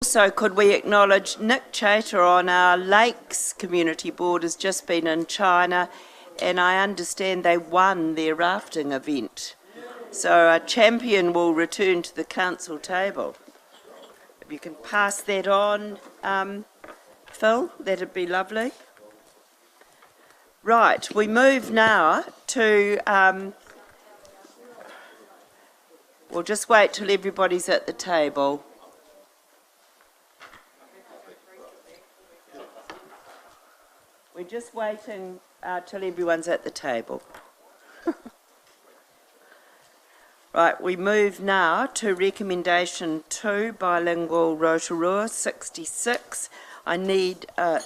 So could we acknowledge Nick Chater on our Lakes Community Board has just been in China, and I understand they won their rafting event. So a champion will return to the council table. If you can pass that on, Phil, that'd be lovely. Right, we move now to, we'll just wait till everybody's at the table. We're just waiting till everyone's at the table. Right, we move now to recommendation 2, bilingual Rotorua 66. I need a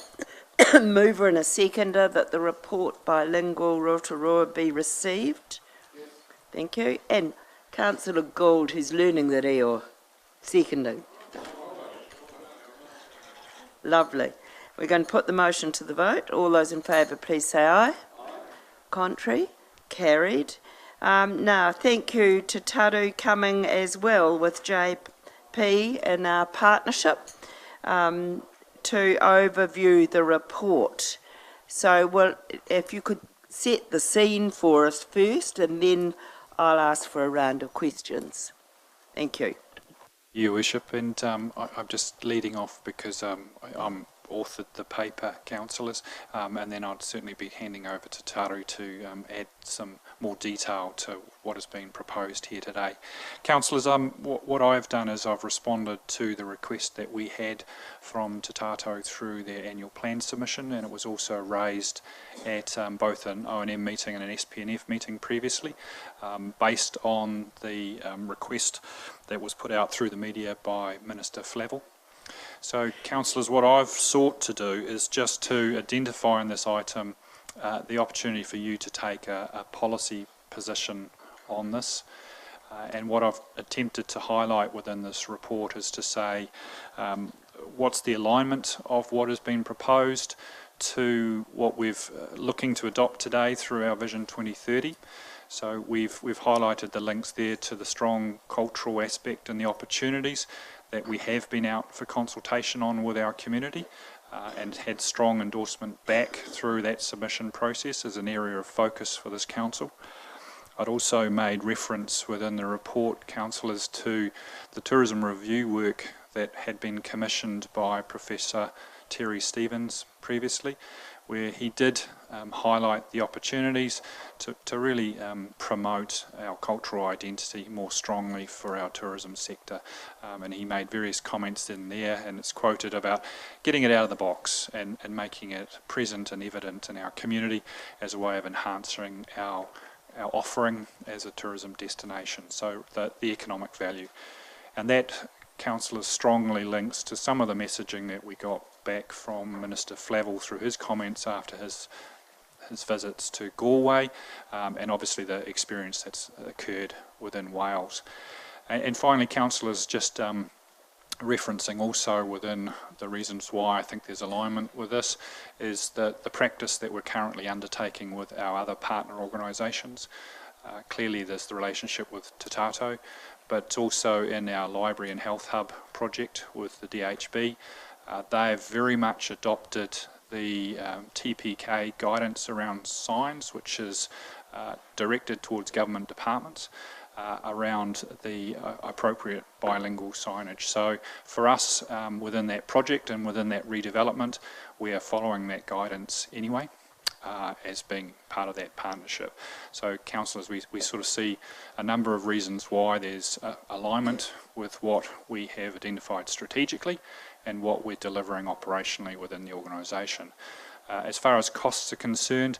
mover and a seconder that the report bilingual Rotorua be received. Yes. Thank you. And Councillor Gould, who's learning the reo, seconding. Lovely. We're going to put the motion to the vote. All those in favour, please say aye. Aye. Contrary? Carried. Now, thank you to Taru coming as well with JP in our partnership to overview the report. So, well, if you could set the scene for us first, and then I'll ask for a round of questions. Thank you. Your Worship, and I'm just leading off because I'm authored the paper, councillors, and then I'd certainly be handing over to Taru to add some more detail to what has been proposed here today. Councillors, what I've done is I've responded to the request that we had from Te Tato through their annual plan submission, and it was also raised at both an O&M meeting and an SPNF meeting previously, based on the request that was put out through the media by Minister Flavel. So, councillors, what I've sought to do is just to identify in this item the opportunity for you to take a policy position on this. And what I've attempted to highlight within this report is to say what's the alignment of what has been proposed to what we've looking to adopt today through our Vision 2030. So we've highlighted the links there to the strong cultural aspect and the opportunities that we have been out for consultation on with our community and had strong endorsement back through that submission process as an area of focus for this council. I'd also made reference within the report, councillors, to the tourism review work that had been commissioned by Professor Terry Stevens previously, where he did highlight the opportunities to really promote our cultural identity more strongly for our tourism sector. And he made various comments in there, and it's quoted about getting it out of the box and making it present and evident in our community as a way of enhancing our offering as a tourism destination, so the economic value. And that, councillors, strongly links to some of the messaging that we got back from Minister Flavel through his comments after his visits to Galway, and obviously the experience that's occurred within Wales. And finally, councillors, just referencing also within the reasons why I think there's alignment with this is the practice that we're currently undertaking with our other partner organisations. Clearly there's the relationship with Te Tato, but also in our Library and Health Hub project with the DHB. They've very much adopted the TPK guidance around signs, which is directed towards government departments around the appropriate bilingual signage. So for us, within that project and within that redevelopment, we are following that guidance anyway. As being part of that partnership. So councillors, we sort of see a number of reasons why there's alignment with what we have identified strategically and what we're delivering operationally within the organisation. As far as costs are concerned,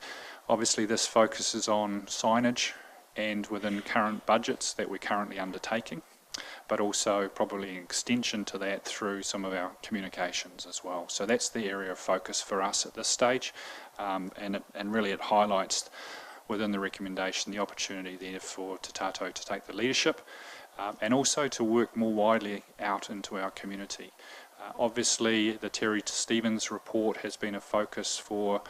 obviously this focuses on signage and within current budgets that we're currently undertaking, but also probably an extension to that through some of our communications as well. So that's the area of focus for us at this stage, and really it highlights within the recommendation the opportunity there for Te Tato to take the leadership and also to work more widely out into our community. Obviously the Terry Stevens report has been a focus for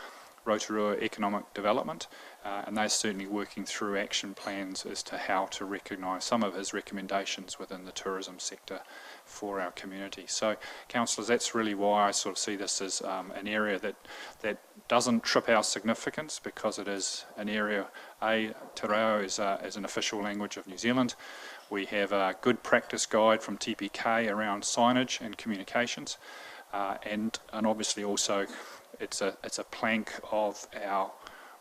Rotorua economic development, and they're certainly working through action plans as to how to recognise some of his recommendations within the tourism sector for our community. So, councillors, that's really why I sort of see this as an area that doesn't trip our significance, because it is an area, Te Reo is an official language of New Zealand. We have a good practice guide from TPK around signage and communications, and obviously also it's a plank of our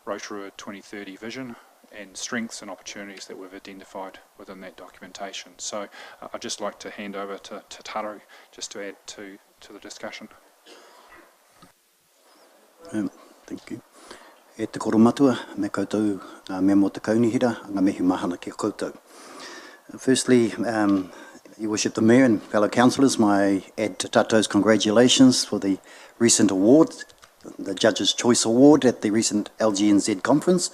Rotorua 2030 vision and strengths and opportunities that we've identified within that documentation. So I'd just like to hand over to Taru just to add to the discussion. Thank you. E te koro matua, me koutou me mo te kaunihira, ngā mihi mahana ki koutou. Firstly, Your Worship the Mayor and fellow councillors, my add to Tato's congratulations for the recent award, the Judge's Choice Award at the recent LGNZ conference.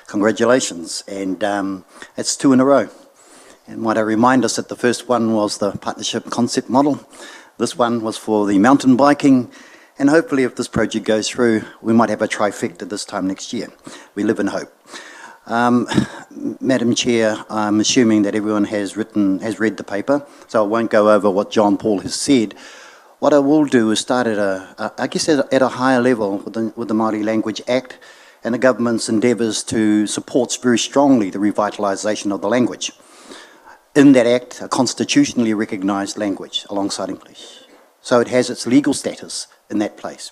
Congratulations, and it's 2 in a row. And might I remind us that the first one was the partnership concept model. This one was for the mountain biking, and hopefully if this project goes through, we might have a trifecta this time next year. We live in hope. Madam Chair, I'm assuming that everyone has read the paper, so I won't go over what John Paul has said. What I will do is start at a higher level with the Māori Language Act and the government's endeavours to support very strongly the revitalisation of the language. In that act, a constitutionally recognised language alongside English. So it has its legal status in that place.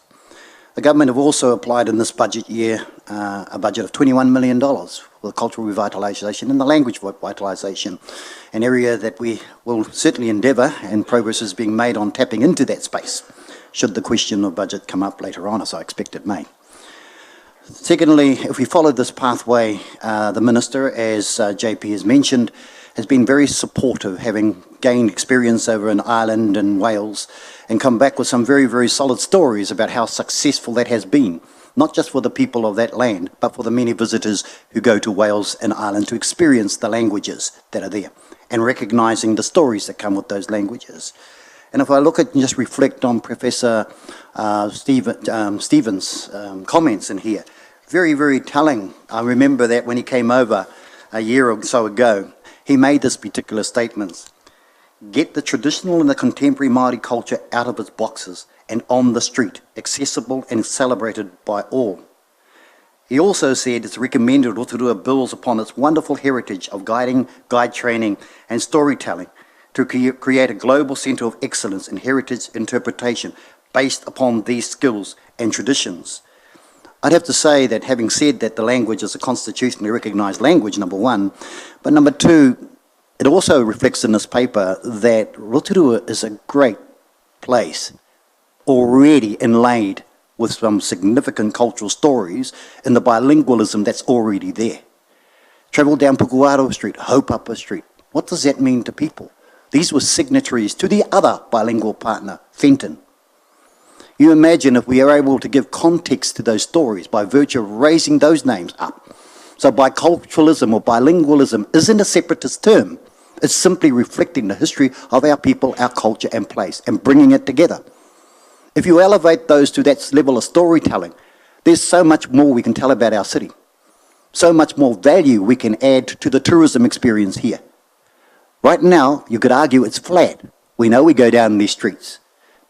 The government have also applied in this budget year a budget of $21 million for cultural revitalisation and the language revitalisation, an area that we will certainly endeavour, and progress is being made on tapping into that space, should the question of budget come up later on, as I expect it may. Secondly, if we follow this pathway, the Minister, as JP has mentioned, has been very supportive, having gained experience over in Ireland and Wales, and come back with some very, very solid stories about how successful that has been, not just for the people of that land, but for the many visitors who go to Wales and Ireland to experience the languages that are there, and recognising the stories that come with those languages. And if I look at and just reflect on Professor Stevens' comments in here, very, very telling. I remember that when he came over a year or so ago, he made this particular statement: get the traditional and the contemporary Māori culture out of its boxes and on the street, accessible and celebrated by all. He also said it's recommended Rotorua builds upon its wonderful heritage of guide training and storytelling to create a global centre of excellence in heritage interpretation based upon these skills and traditions. I'd have to say that, having said that the language is a constitutionally recognised language, number one, but number two, it also reflects in this paper that Rotorua is a great place, already inlaid with some significant cultural stories in the bilingualism that's already there. Travel down Pukuaro Street, Hope Upper Street. What does that mean to people? These were signatories to the other bilingual partner, Fenton. You imagine if we are able to give context to those stories by virtue of raising those names up. So biculturalism or bilingualism isn't a separatist term. It's simply reflecting the history of our people, our culture and place, and bringing it together. If you elevate those to that level of storytelling, there's so much more we can tell about our city. So much more value we can add to the tourism experience here. Right now, you could argue it's flat. We know we go down these streets.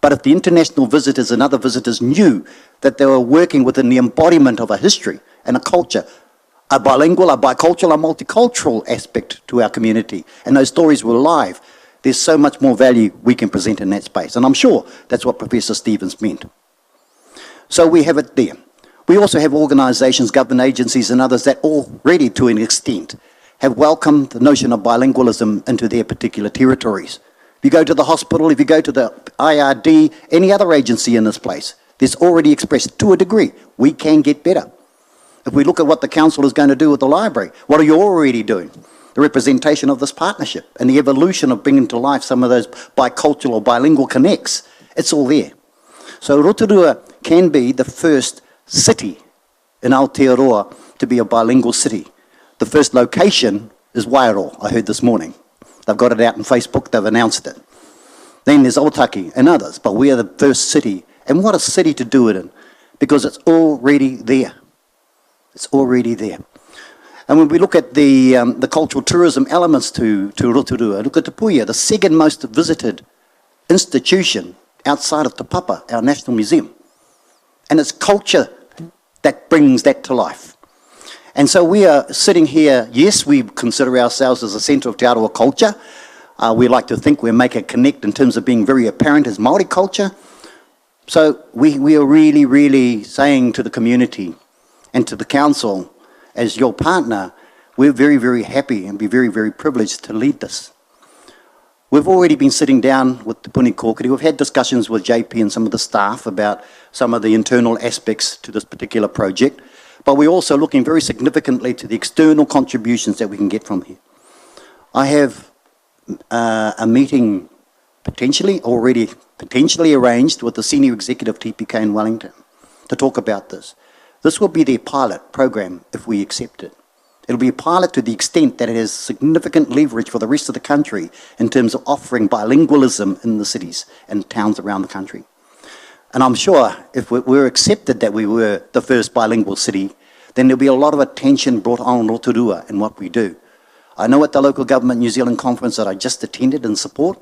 But if the international visitors and other visitors knew that they were working within the embodiment of a history and a culture, a bilingual, a bicultural, a multicultural aspect to our community, and those stories were live, there's so much more value we can present in that space. And I'm sure that's what Professor Stevens meant. So we have it there. We also have organisations, government agencies and others that already, to an extent, have welcomed the notion of bilingualism into their particular territories. If you go to the hospital, if you go to the IRD, any other agency in this place, there's already expressed to a degree, we can get better. If we look at what the council is going to do with the library, what are you already doing? The representation of this partnership and the evolution of bringing to life some of those bicultural or bilingual connects, it's all there. So Rotorua can be the first city in Aotearoa to be a bilingual city. The first location is Wairoa, I heard this morning. They've got it out on Facebook, they've announced it. Then there's Otaki and others, but we are the first city. And what a city to do it in, because it's already there. It's already there. And when we look at the cultural tourism elements to Rotorua, look at Te Puia, the second most visited institution outside of Te Papa, our National Museum. And it's culture that brings that to life. And so we are sitting here, yes, we consider ourselves as a centre of Te Aroha culture. We like to think we make a connect in terms of being very apparent as Māori culture. So we are really, really saying to the community and to the council, as your partner, we're very, very happy and be very, very privileged to lead this. We've already been sitting down with the Puni Kōkiri. We've had discussions with JP and some of the staff about some of the internal aspects to this particular project, but we're also looking very significantly to the external contributions that we can get from here. I have a meeting already potentially arranged with the senior executive TPK in Wellington to talk about this. This will be their pilot program if we accept it. It'll be a pilot to the extent that it has significant leverage for the rest of the country in terms of offering bilingualism in the cities and towns around the country. And I'm sure if we're accepted that we were the first bilingual city, then there'll be a lot of attention brought on Rotorua in what we do. I know at the Local Government New Zealand conference that I just attended in support,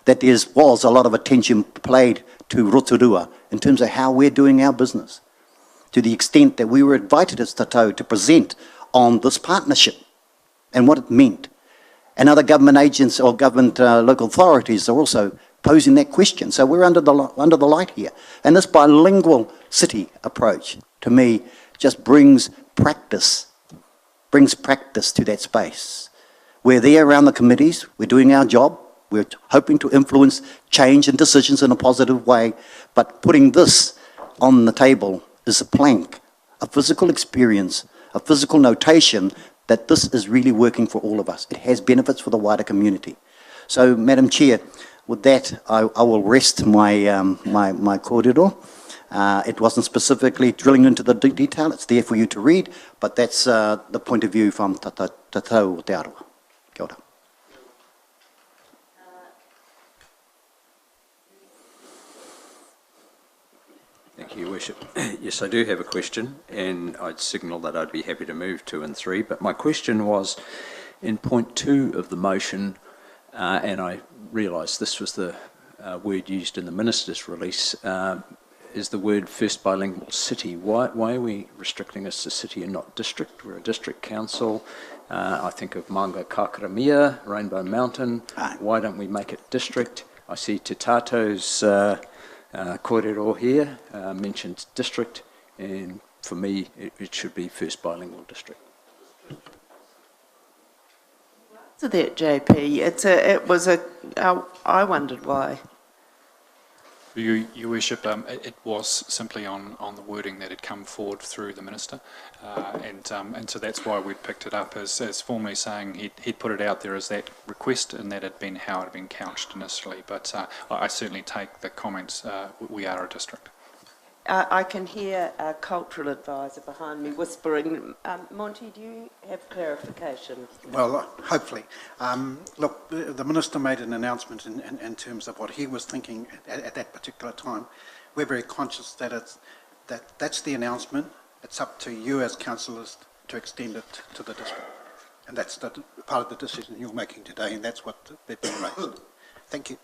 that there was a lot of attention played to Rotorua in terms of how we're doing our business, to the extent that we were invited as Tatau to present on this partnership and what it meant. And other government agents or government local authorities are also posing that question. So we're under the light here. And this bilingual city approach, to me, just brings practice to that space. We're there around the committees, we're doing our job, we're hoping to influence change and decisions in a positive way, but putting this on the table is a plank, a physical experience, a physical notation that this is really working for all of us. It has benefits for the wider community. So, Madam Chair, with that, I will rest my kōrero. It wasn't specifically drilling into the detail, it's there for you to read, but that's the point of view from Tatau o Te Aroha. Kia ora. Thank you, Your Worship. Yes, I do have a question, and I'd signal that I'd be happy to move 2 and 3, but my question was, in point 2 of the motion, and I realise this was the word used in the Minister's release, is the word first bilingual city. Why are we restricting this to city and not district? We're a district council. I think of Manga Kakaramia, Rainbow Mountain. Why don't we make it district? I see Te Tātou's kōrero here mentioned district, and for me it should be first bilingual district. So that, JP, I wondered why. Your Worship, it was simply on the wording that had come forward through the Minister, and so that's why we'd picked it up as formally saying he'd put it out there as that request, and that had been how it had been couched initially. But I certainly take the comments. We are a district. I can hear our cultural advisor behind me whispering. Monty, do you have clarification? Well, hopefully. Look, the Minister made an announcement in terms of what he was thinking at that particular time. We're very conscious that that's the announcement. It's up to you as councillors to extend it to the district. And that's part of the decision you're making today, and that's what they've been raised. Thank you.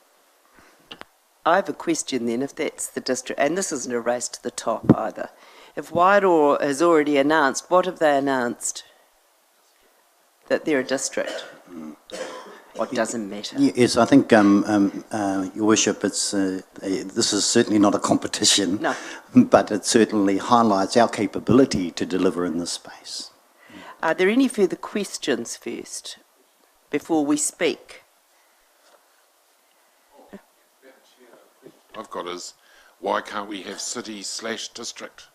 I have a question then, if that's the district, and this isn't a race to the top either. If Wairoa has already announced, what have they announced? That they're a district? Or it doesn't matter? Yes, I think, Your Worship, this is certainly not a competition, no, but it certainly highlights our capability to deliver in this space. Are there any further questions first, before we speak? I've got is, why can't we have city/district?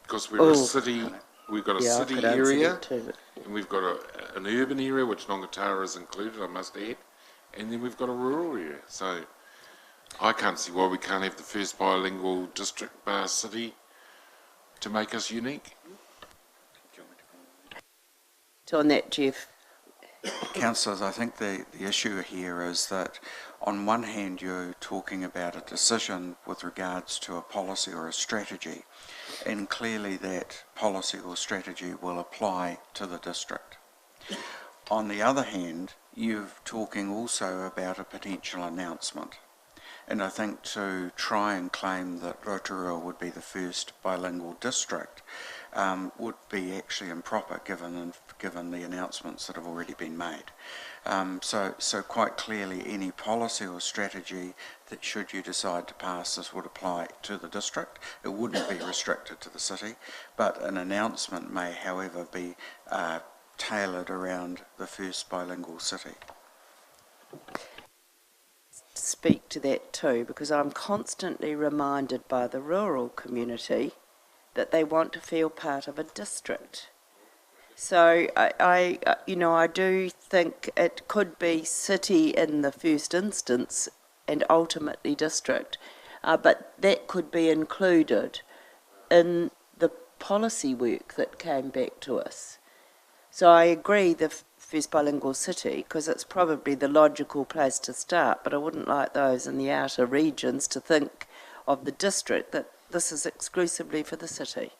Because we're a city, we've got a city area, and we've got an urban area, which Nongatara is included, I must add, and then we've got a rural area. So I can't see why we can't have the first bilingual district bar city to make us unique. On that, Jeff. Councillors, I think the issue here is that on one hand you're talking about a decision with regards to a policy or a strategy, and clearly that policy or strategy will apply to the district. On the other hand, you're talking also about a potential announcement. And I think to try and claim that Rotorua would be the first bilingual district would be actually improper given the announcements that have already been made. So quite clearly any policy or strategy that should you decide to pass this would apply to the district. It wouldn't be restricted to the city, but an announcement may however be tailored around the first bilingual city. Speak to that too, because I'm constantly reminded by the rural community that they want to feel part of a district. So I do think it could be city in the first instance and ultimately district, but that could be included in the policy work that came back to us. So I agree the first bilingual city, because it's probably the logical place to start, but I wouldn't like those in the outer regions to think of the district that this is exclusively for the city.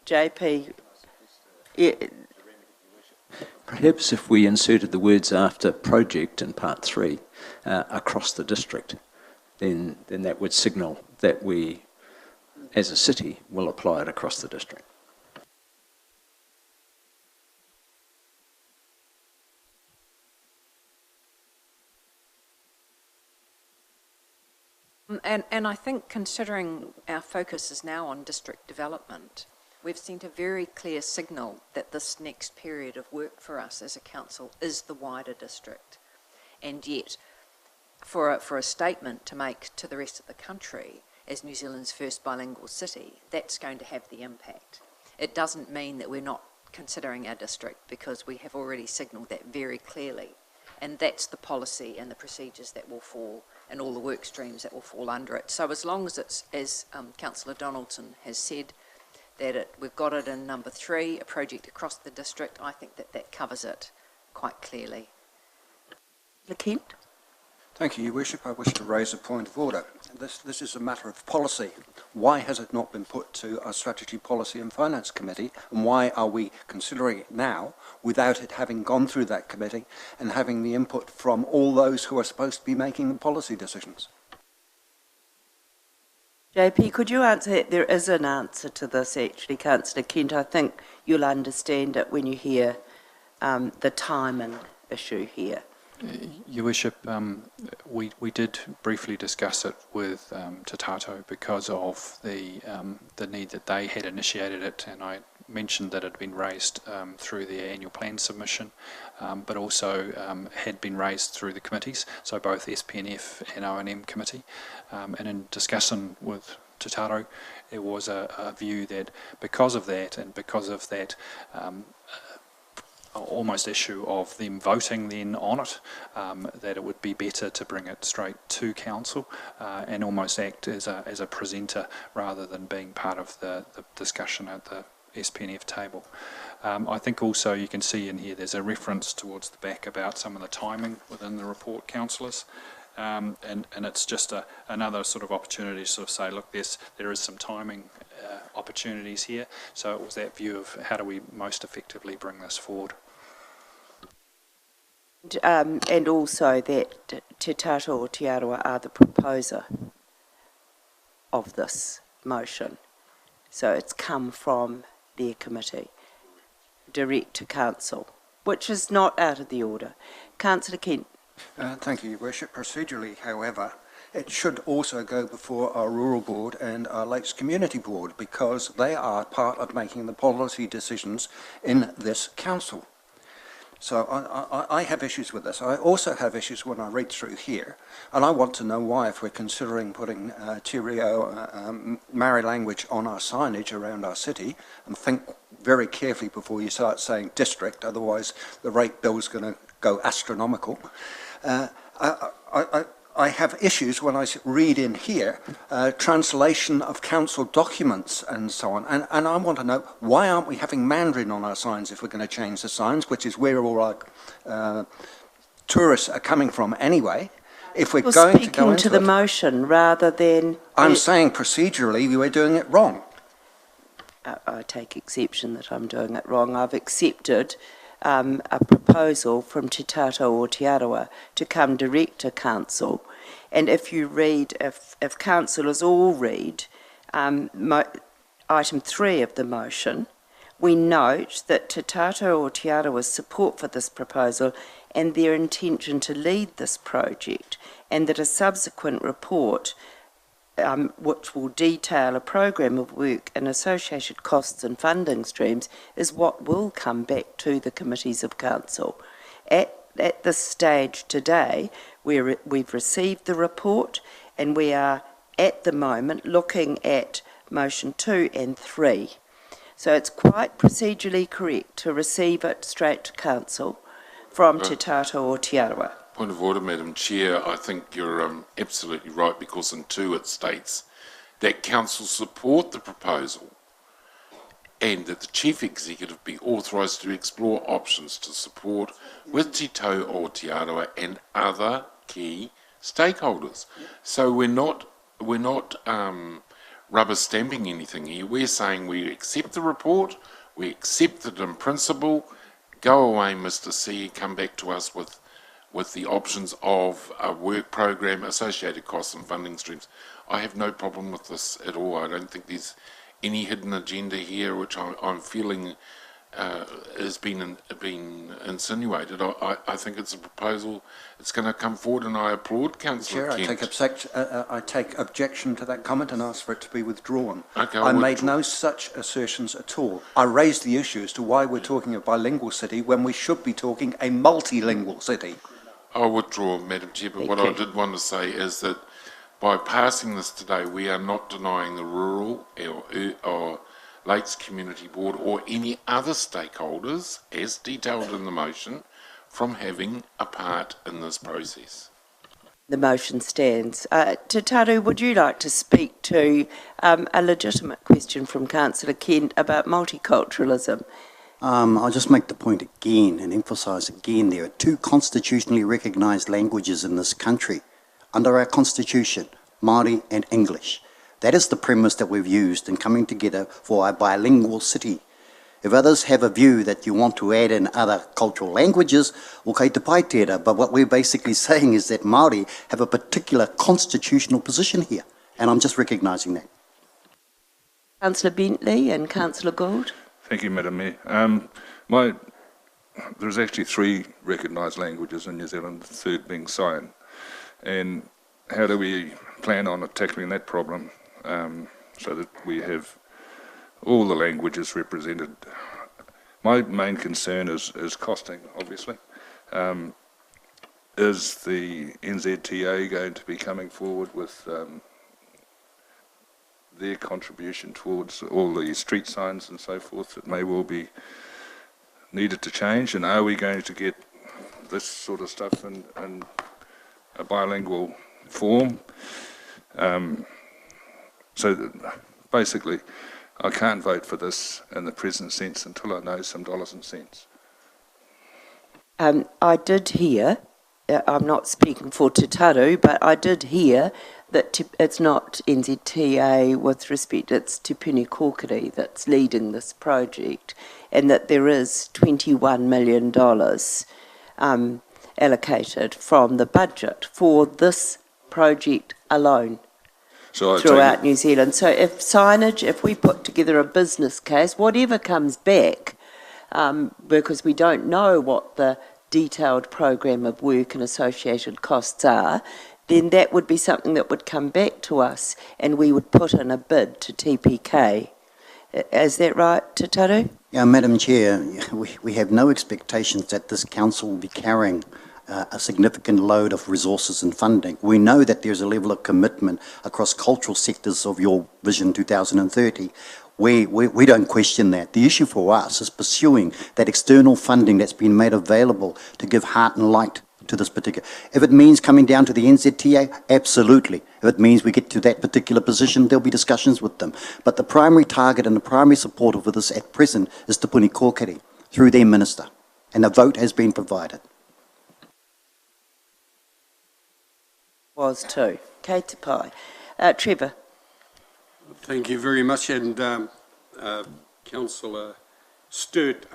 JP. Yeah. Perhaps if we inserted the words after project in part 3 across the district, then that would signal that we, as a city, will apply it across the district. And I think considering our focus is now on district development, we've sent a very clear signal that this next period of work for us as a council is the wider district. And yet, for a statement to make to the rest of the country as New Zealand's first bilingual city, that's going to have the impact. It doesn't mean that we're not considering our district, because we have already signalled that very clearly. And that's the policy and the procedures that will fall, and all the work streams that will fall under it. So as long as it's, as Councillor Donaldson has said, that we've got it in number 3, a project across the district, I think that covers it quite clearly. Kent? Thank you, Your Worship. I wish to raise a point of order. This is a matter of policy. Why has it not been put to our Strategy, Policy and Finance Committee, and why are we considering it now without it having gone through that committee and having the input from all those who are supposed to be making the policy decisions? JP, could you answer that? There is an answer to this actually, Councillor Kent. I think you'll understand it when you hear the timing issue here. Your Worship, we did briefly discuss it with Te Tato because of the need that they had initiated it, and I mentioned that it had been raised through their annual plan submission, but also had been raised through the committees, so both SPNF and O&M committee. And in discussion with Te Tato, it was a view that because of that, and because of that almost issue of them voting then on it, that it would be better to bring it straight to council and almost act as a presenter rather than being part of the discussion at the SPNF table. I think also you can see in here there's a reference towards the back about some of the timing within the report, councillors. And it's just another sort of opportunity to sort of say, look, there is some timing opportunities here. So it was that view of how do we most effectively bring this forward. And also that Te Tato or Te Aroa are the proposer of this motion. So it's come from their committee, direct to council, which is not out of the order. Councillor Kent. Thank you, Your Worship. Procedurally, however, it should also go before our Rural Board and our Lakes Community Board, because they are part of making the policy decisions in this council. So I have issues with this. I also have issues when I read through here, and I want to know why, if we're considering putting Te Reo Maori language on our signage around our city, and think very carefully before you start saying district, otherwise the rate bill's going to go astronomical. I have issues when I read in here translation of council documents and so on, and I want to know, why aren't we having Mandarin on our signs if we're going to change the signs, which is where all our tourists are coming from anyway. If we're going to go into the motion rather than... I'm saying procedurally we're doing it wrong. I take exception that I'm doing it wrong. I've accepted a proposal from Te Tato o Te Arawa to come direct to Council. And if you read, if councillors all read item 3 of the motion, we note that Te Tato o Te Arawa's support for this proposal and their intention to lead this project, and that a subsequent report which will detail a program of work and associated costs and funding streams is what will come back to the committees of council. At this stage today, we've received the report, and we are at the moment looking at motion 2 and 3. So it's quite procedurally correct to receive it straight to council from Te Tato o Te Arawa. Point of order, Madam Chair. I think you're absolutely right, because in 2 it states that council support the proposal and that the Chief Executive be authorised to explore options to support with Te Tato o Te Arawa and other key stakeholders. So we're not rubber stamping anything here. We're saying we accept the report, we accept it in principle. Go away, Mr. C, come back to us with the options of a work program, associated costs and funding streams. I have no problem with this at all. I don't think there's any hidden agenda here, which I'm feeling has been insinuated. I think it's a proposal. It's going to come forward, and I applaud Councillor Kent. Chair, I take objection to that comment and ask for it to be withdrawn. Okay, I made no such assertions at all. I raised the issue as to why we're talking a bilingual city when we should be talking a multilingual city. I'll withdraw, Madam Chair, but what I did want to say is that by passing this today, we are not denying the rural or Lakes Community Board or any other stakeholders, as detailed in the motion, from having a part in this process. The motion stands. Te Taru, would you like to speak to a legitimate question from Councillor Kent about multiculturalism? I'll just make the point again and emphasise again, there are 2 constitutionally recognised languages in this country under our constitution, Māori and English. That is the premise that we've used in coming together for a bilingual city. If others have a view that you want to add in other cultural languages, okay te pai tērā, but what we're basically saying is that Māori have a particular constitutional position here, and I'm just recognising that. Councillor Bentley and Councillor Gould. Thank you, Madam Mayor. There's actually 3 recognised languages in New Zealand, the 3rd being Sign. And how do we plan on tackling that problem so that we have all the languages represented? My main concern is costing, obviously. Is the NZTA going to be coming forward with their contribution towards all the street signs and so forth that may well be needed to change? And are we going to get this sort of stuff in a bilingual form? So basically, I can't vote for this in the present sense until I know some dollars and cents. I did hear, I'm not speaking for Te Taru, but I did hear that it's not NZTA with respect, it's Te Puni Kōkiri that's leading this project, and that there is $21 million allocated from the budget for this project alone throughout New Zealand. So if signage, if we put together a business case, whatever comes back, because we don't know what the detailed program of work and associated costs are, then that would be something that would come back to us and we would put in a bid to TPK. Is that right, Te Taru? Yeah, Madam Chair, we have no expectations that this council will be carrying a significant load of resources and funding. We know that there's a level of commitment across cultural sectors of your Vision 2030. We don't question that. The issue for us is pursuing that external funding that's been made available to give heart and light to this particular. If it means coming down to the NZTA, absolutely. If it means we get to that particular position, there'll be discussions with them. But the primary target and the primary supporter for this at present is Te Puni Kōkiri through their minister. And a vote has been provided. Was too. Kei te pai. Trevor. Thank you very much, and Councillor Sturt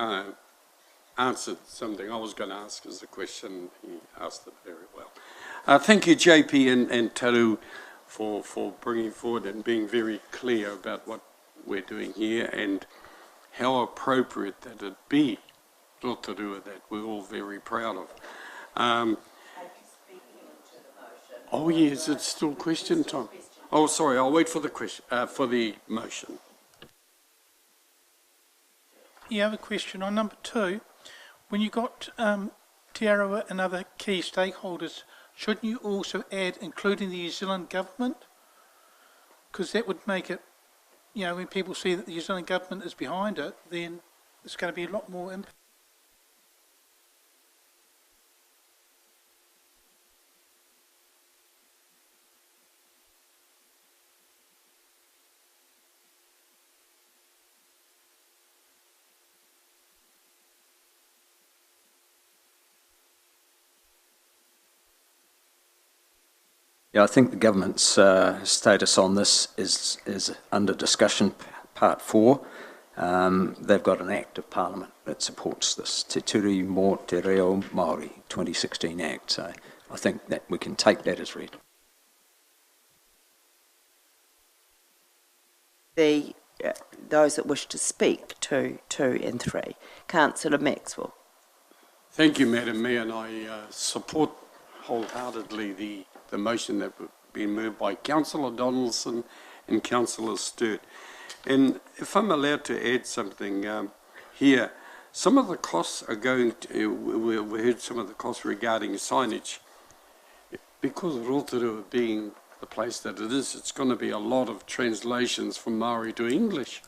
answered something I was going to ask as a question. He asked it very well. Thank you, JP and Taru, for bringing forward and being very clear about what we're doing here and how appropriate that it be, Rotorua, that we're all very proud of. Oh yes, it's still question time. Oh, sorry, I'll wait for the question, for the motion. You have a question on number 2. When you got Te Arawa and other key stakeholders, shouldn't you also add including the New Zealand government? Because that would make it, you know, when people see that the New Zealand government is behind it, then it's going to be a lot more impact. Yeah, I think the government's status on this is under discussion, part 4. They've got an Act of Parliament that supports this Te Turi Mō Te Reo Māori 2016 Act, so I think that we can take that as read. Those that wish to speak to 2 and 3. Councillor Maxwell. Thank you, Madam Mayor, and I support wholeheartedly the motion that been moved by Councillor Donaldson and Councillor Sturt. And if I'm allowed to add something here, some of the costs are going to, we heard some of the costs regarding signage. Because Rotorua being the place that it is, it's going to be a lot of translations from Maori to English.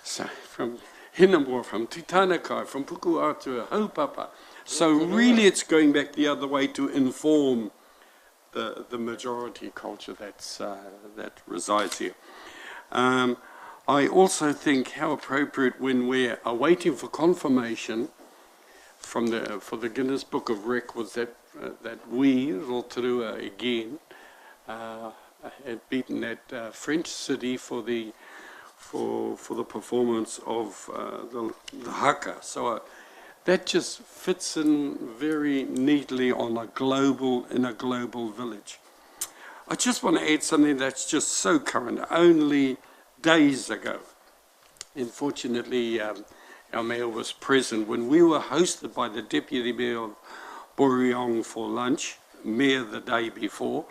So from Hinamore, from Titanakai, from Pukuatua, Haupapa. So really it's going back the other way to inform the majority culture that resides here. I also think how appropriate when we are waiting for confirmation for the Guinness Book of Records that we, Rotorua again, had beaten that French city for the performance of the haka. So that just fits in very neatly on in a global village. I just want to add something that's just so current. Only days ago, unfortunately, our mayor was present when we were hosted by the deputy mayor of Boreong for lunch, mayor the day before,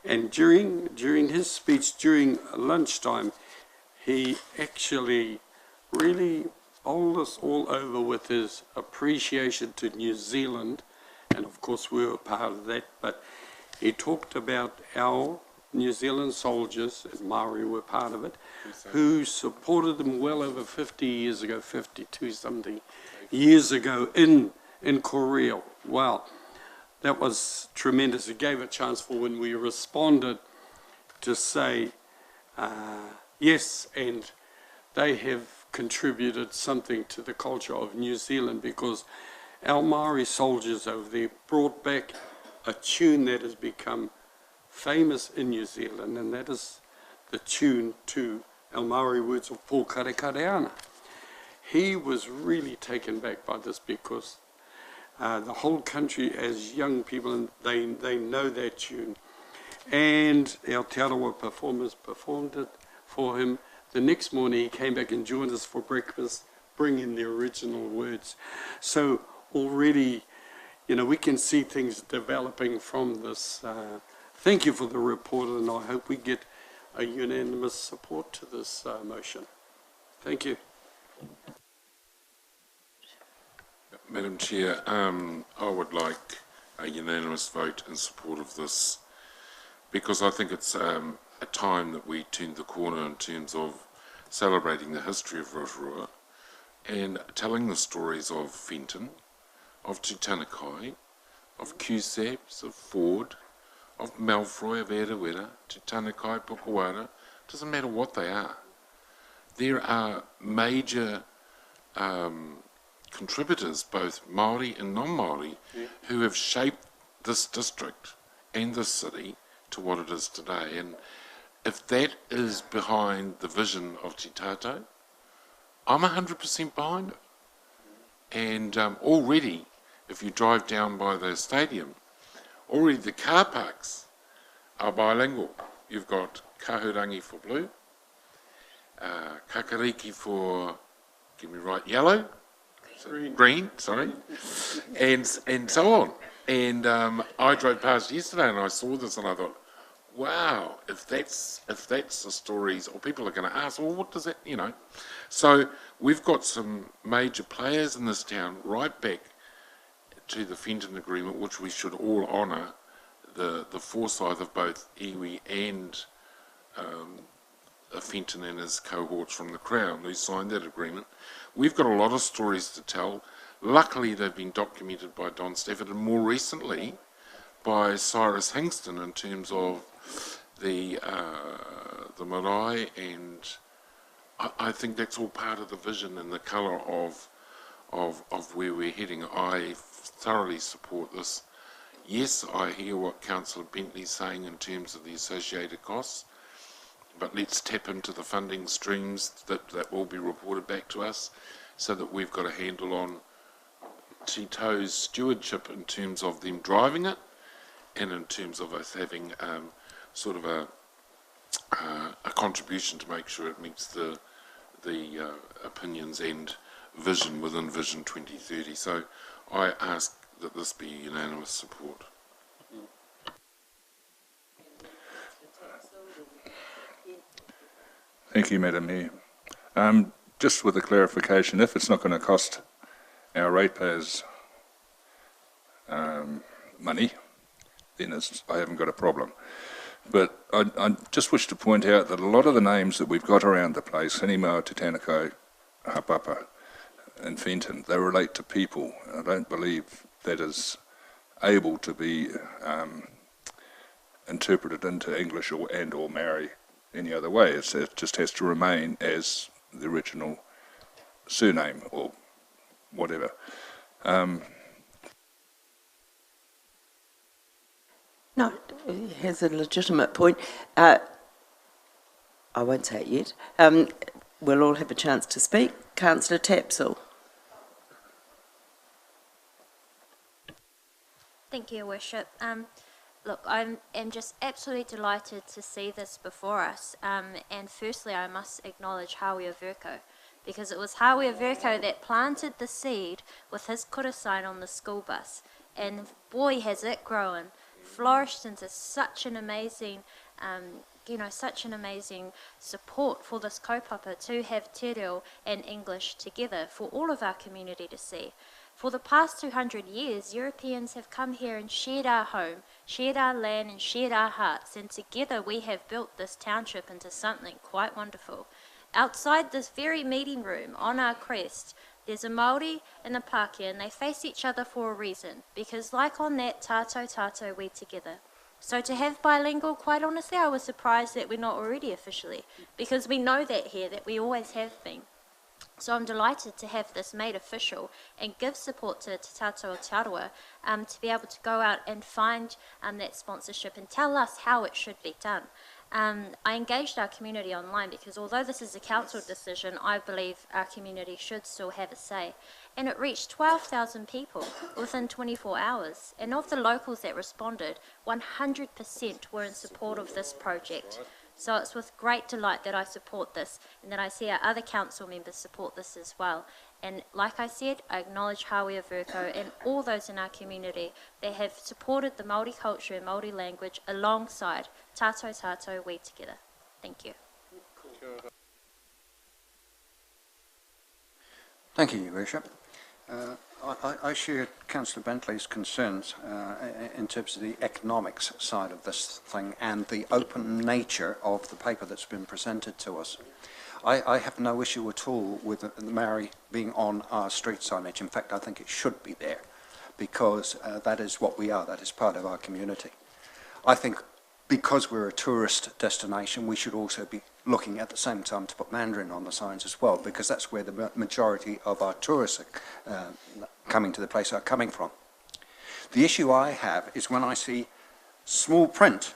and during his speech during lunchtime, he actually really bowled us all over with his appreciation to New Zealand, and of course we were part of that, but he talked about our New Zealand soldiers, and Maori were part of it, who supported them well over 50 years ago, 52 something years ago in Korea. Wow, that was tremendous. It gave a chance for when we responded to say yes, and they have contributed something to the culture of New Zealand because our Maori soldiers over there brought back a tune that has become famous in New Zealand, and that is the tune to our Maori words of Pō Kare Kare Ana. He was really taken back by this because the whole country as young people, they know that tune. And our Te Arawa performers performed it for him. The next morning he came back and joined us for breakfast, bringing the original words. So already, you know, we can see things developing from this. Thank you for the report, and I hope we get a unanimous support to this motion. Thank you. Madam Chair, I would like a unanimous vote in support of this because I think it's a time that we turned the corner in terms of celebrating the history of Rotorua and telling the stories of Fenton, of Titanakai, of Cusabs, of Ford, of Malfroy, of Erewera, Titanakai, Pukuara, doesn't matter what they are. There are major contributors, both Māori and non-Māori, who have shaped this district and this city to what it is today. And if that is behind the vision of Te Tātou, I'm 100% behind it. And already, if you drive down by the stadium, already the car parks are bilingual. You've got kahurangi for blue, kakariki for, get me right, yellow, green, sorry, and so on. And I drove past yesterday and I saw this and I thought, wow, if that's the stories, or people are going to ask, well, what does that, you know? So we've got some major players in this town, right back to the Fenton Agreement, which we should all honour, the foresight of both iwi and Fenton and his cohorts from the Crown who signed that agreement. We've got a lot of stories to tell. Luckily, they've been documented by Don Stafford and more recently by Cyrus Hingston in terms of the marae, and I think that's all part of the vision and the colour of where we're heading. I thoroughly support this. Yes, I hear what Councillor Bentley's saying in terms of the associated costs, but let's tap into the funding streams that will be reported back to us so that we've got a handle on Tito's stewardship in terms of them driving it and in terms of us having sort of a contribution to make sure it meets the opinions and vision within Vision 2030. So I ask that this be unanimous support. Thank you, Madam Mayor. Just with a clarification, if it's not going to cost our ratepayers money, then I haven't got a problem. But I just wish to point out that a lot of the names that we've got around the place, Hinimau, Te Tanako, Hapapa, and Fenton, they relate to people. I don't believe that is able to be interpreted into English or Maori any other way. It just has to remain as the original surname or whatever. No, he has a legitimate point. I won't say it yet. We'll all have a chance to speak. Councillor Tapsell. Thank you, Worship. Look, I am just absolutely delighted to see this before us. And firstly, I must acknowledge Hawea Verko, because it was Hawea Verko that planted the seed with his kura sign on the school bus. And boy, has it grown, flourished into such an amazing, such an amazing support for this kaupapa to have te reo and English together for all of our community to see. For the past 200 years, Europeans have come here and shared our home, shared our land and shared our hearts, and together we have built this township into something quite wonderful. Outside this very meeting room, on our crest, there's a Māori and a Pākehā, and they face each other for a reason, because like on that, tātou we together. So to have bilingual, quite honestly, I was surprised that we're not already officially, because we know that here, that we always have been. So I'm delighted to have this made official and give support to Te Tātou Rotorua to be able to go out and find that sponsorship and tell us how it should be done. I engaged our community online because although this is a council decision, I believe our community should still have a say. And it reached 12,000 people within 24 hours. And of the locals that responded, 100% were in support of this project. So it's with great delight that I support this and that I see our other council members support this as well. And like I said, I acknowledge Hawea Verko and all those in our community that have supported the Māori culture and Māori language alongside tātou we together. Thank you. Thank you, Your Worship. I share Councillor Bentley's concerns in terms of the economics side of this thing and the open nature of the paper that's been presented to us. I have no issue at all with the Maori being on our street signage. In fact, I think it should be there because that is what we are. That is part of our community. I think because we're a tourist destination, we should also be looking at the same time to put Mandarin on the signs as well, because that's where the majority of our tourists coming to the place are coming from. The issue I have is when I see small print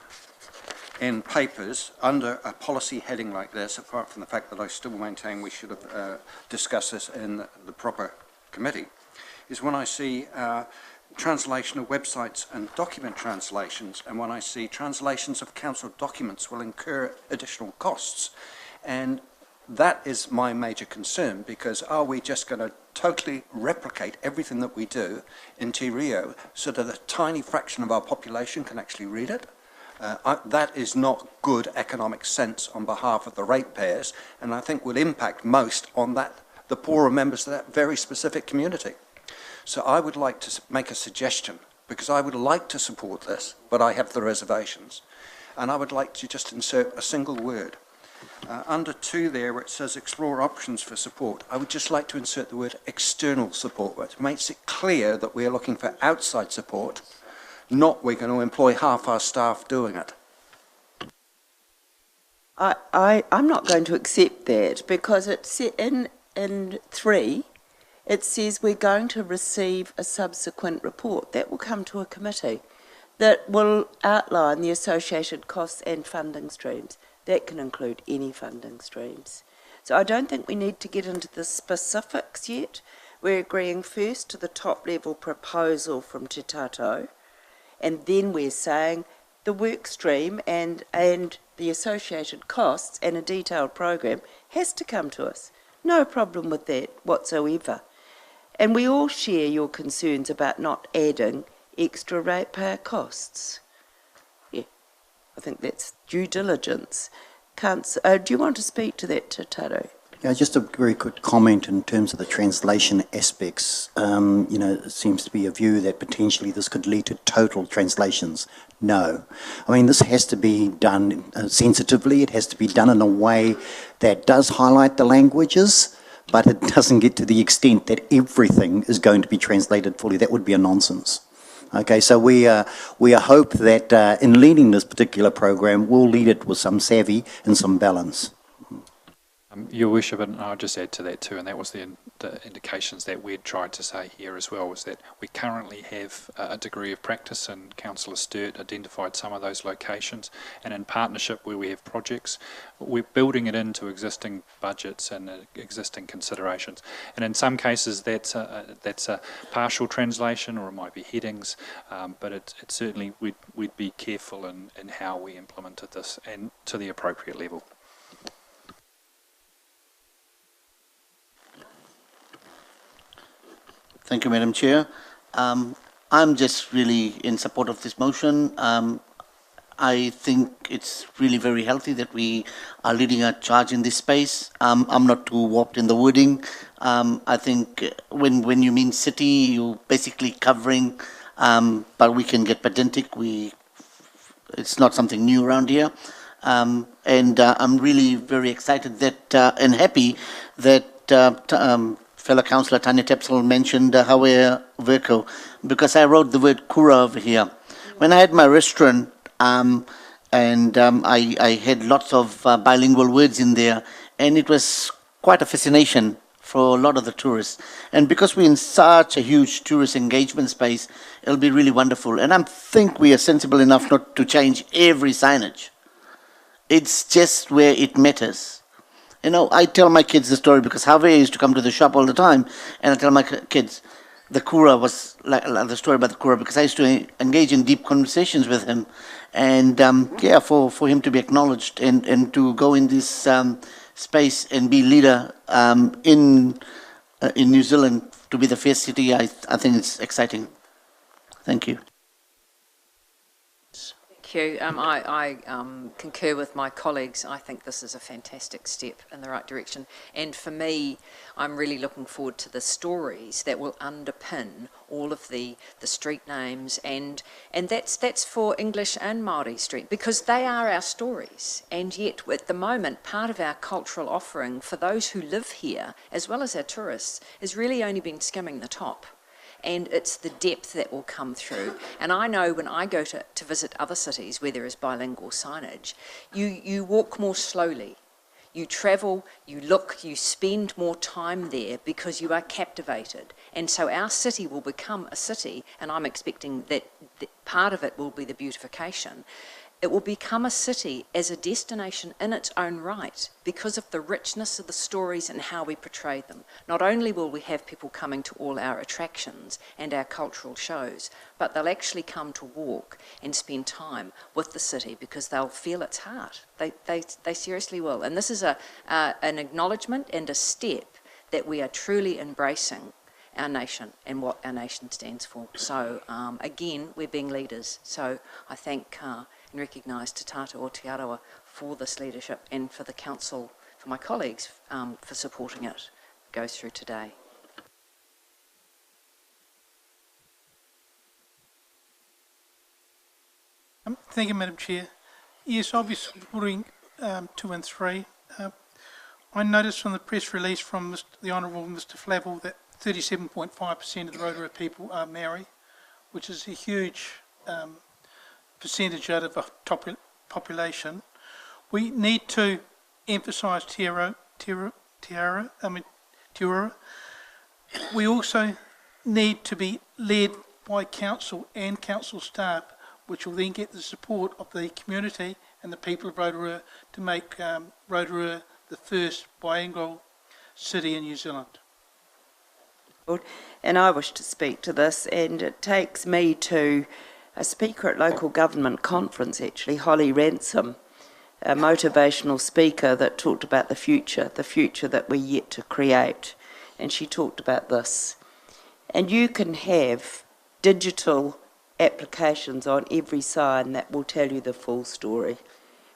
in papers under a policy heading like this, apart from the fact that I still maintain we should have discussed this in the proper committee, is when I see translation of websites and document translations, and when I see translations of council documents will incur additional costs. And that is my major concern, because are we just going to totally replicate everything that we do in Te Reo so that a tiny fraction of our population can actually read it? That is not good economic sense on behalf of the ratepayers, and I think will impact most on the poorer members of that very specific community. So I would like to make a suggestion, because I would like to support this, but I have the reservations. And I would like to just insert a single word. Under 2 there, where it says explore options for support, I would just like to insert the word external support, which makes it clear that we are looking for outside support, not we're going to employ half our staff doing it. I'm not going to accept that, because it's in 3, it says we're going to receive a subsequent report. That will come to a committee that will outline the associated costs and funding streams. That can include any funding streams. So I don't think we need to get into the specifics yet. We're agreeing first to the top level proposal from Te Tato, and then we're saying the work stream and the associated costs and a detailed program has to come to us. No problem with that whatsoever. And we all share your concerns about not adding extra ratepayer costs. Yeah, I think that's due diligence. Do you want to speak to that, Te Tato? Yeah, just a very quick comment in terms of the translation aspects. You know, it seems to be a view that potentially this could lead to total translations. No. I mean, this has to be done sensitively. It has to be done in a way that does highlight the languages, but it doesn't get to the extent that everything is going to be translated fully. That would be a nonsense. Okay, so we hope that in leading this particular program, we'll lead it with some savvy and some balance. Your Worship, and I'll just add to that too, and that was the indications that we'd tried to say here as well, was that we currently have a degree of practice, and Councillor Sturt identified some of those locations, and in partnership where we have projects, we're building it into existing budgets and existing considerations. And in some cases that's a partial translation, or it might be headings, but it certainly we'd be careful in how we implemented this and to the appropriate level. Thank you, Madam Chair. I'm just really in support of this motion. I think it's really very healthy that we are leading a charge in this space. I'm not too warped in the wording. I think when you mean city, you're basically covering, but we can get pedantic. It's not something new around here. And I'm really very excited that and happy that fellow councillor Tanya Tepsel mentioned Hawaii Verco, because I wrote the word kura over here. When I had my restaurant, I had lots of bilingual words in there, and it was quite a fascination for a lot of the tourists. And because we're in such a huge tourist engagement space, it'll be really wonderful. And I think we are sensible enough not to change every signage. It's just where it matters. You know, I tell my kids the story because Javier used to come to the shop all the time, and I tell my kids the kura was like the story about the kura, because I used to engage in deep conversations with him, and yeah, for him to be acknowledged and to go in this space and be leader in New Zealand, to be the first city, I think it's exciting. Thank you. Thank you. I concur with my colleagues. I think this is a fantastic step in the right direction. And for me, I'm really looking forward to the stories that will underpin all of the street names, and that's for English and Māori street, because they are our stories. And yet, at the moment, part of our cultural offering for those who live here, as well as our tourists, has really only been skimming the top. And it's the depth that will come through. And I know when I go to visit other cities where there is bilingual signage, you walk more slowly. You travel, you look, you spend more time there because you are captivated. And so our city will become a city, and I'm expecting that part of it will be the beautification, It will become a city as a destination in its own right because of the richness of the stories and how we portray them. Not only will we have people coming to all our attractions and our cultural shows, but they'll actually come to walk and spend time with the city because they'll feel its heart. They seriously will. And this is an acknowledgement and a step that we are truly embracing our nation and what our nation stands for. So again, we're being leaders. So I thank and recognise Te Tata o Te Arawa for this leadership and for the council, for my colleagues, for supporting it go through today. Thank you, Madam Chair. Yes, I'll be supporting 2 and 3. I noticed from the press release from the Honourable Mr Flavel that 37.5% of the Rotorua people are Maori, which is a huge percentage out of the population. We need to emphasise Te Arawa. We also need to be led by council and council staff, which will then get the support of the community and the people of Rotorua to make Rotorua the first bilingual city in New Zealand. And I wish to speak to this, and it takes me to a speaker at local government conference, actually, Holly Ransom, a motivational speaker that talked about the future that we're yet to create. And she talked about this. And you can have digital applications on every sign that will tell you the full story,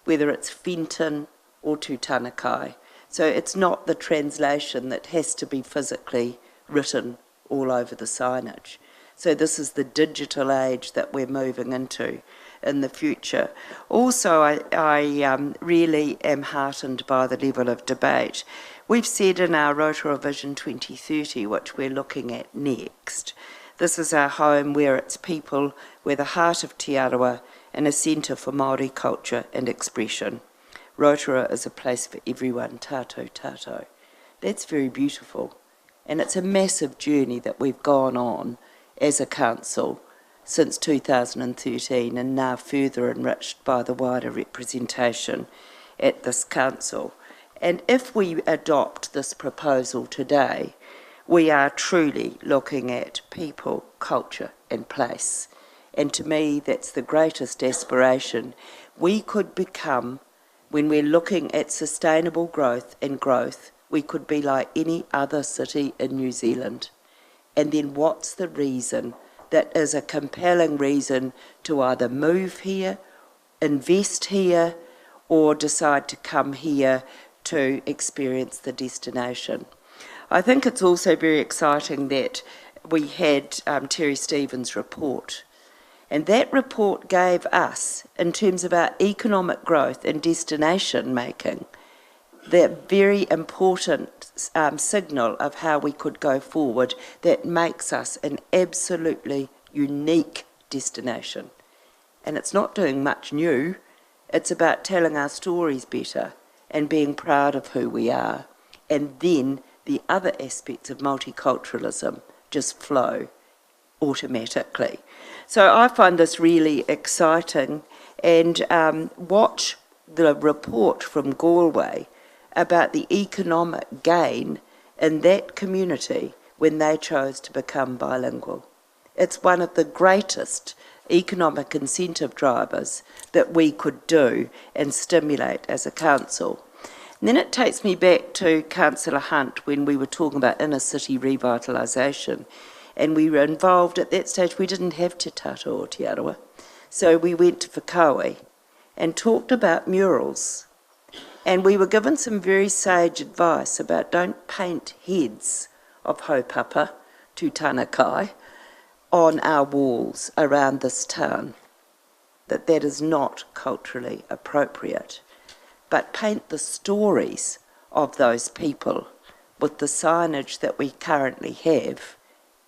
whether it's Fenton or Tūtanakai. So it's not the translation that has to be physically written all over the signage. So this is the digital age that we're moving into in the future. Also, I really am heartened by the level of debate. We've said in our Rotorua Vision 2030, which we're looking at next, this is our home where its people, we're the heart of Te Arawa and a centre for Māori culture and expression. Rotorua is a place for everyone, tātou tātou. That's very beautiful. And it's a massive journey that we've gone on as a council since 2013 and now further enriched by the wider representation at this council. And if we adopt this proposal today, we are truly looking at people, culture and place. And to me, that's the greatest aspiration. We could become, when we're looking at sustainable growth, we could be like any other city in New Zealand. And then what's the reason that is a compelling reason to either move here, invest here, or decide to come here to experience the destination? I think it's also very exciting that we had Terry Stevens' report. And that report gave us, in terms of our economic growth and destination making, the very important signal of how we could go forward that makes us an absolutely unique destination. And it's not doing much new, it's about telling our stories better and being proud of who we are. And then the other aspects of multiculturalism just flow automatically. So I find this really exciting, and watch the report from Galway about the economic gain in that community when they chose to become bilingual. It's one of the greatest economic incentive drivers that we could do and stimulate as a council. And then it takes me back to Councillor Hunt when we were talking about inner city revitalisation, and we were involved at that stage. We didn't have Te Tata o Te Arawa, so we went to Whakaue and talked about murals. And we were given some very sage advice about don't paint heads of haupapa, Tūtanakai, on our walls around this town, that is not culturally appropriate. But paint the stories of those people with the signage that we currently have,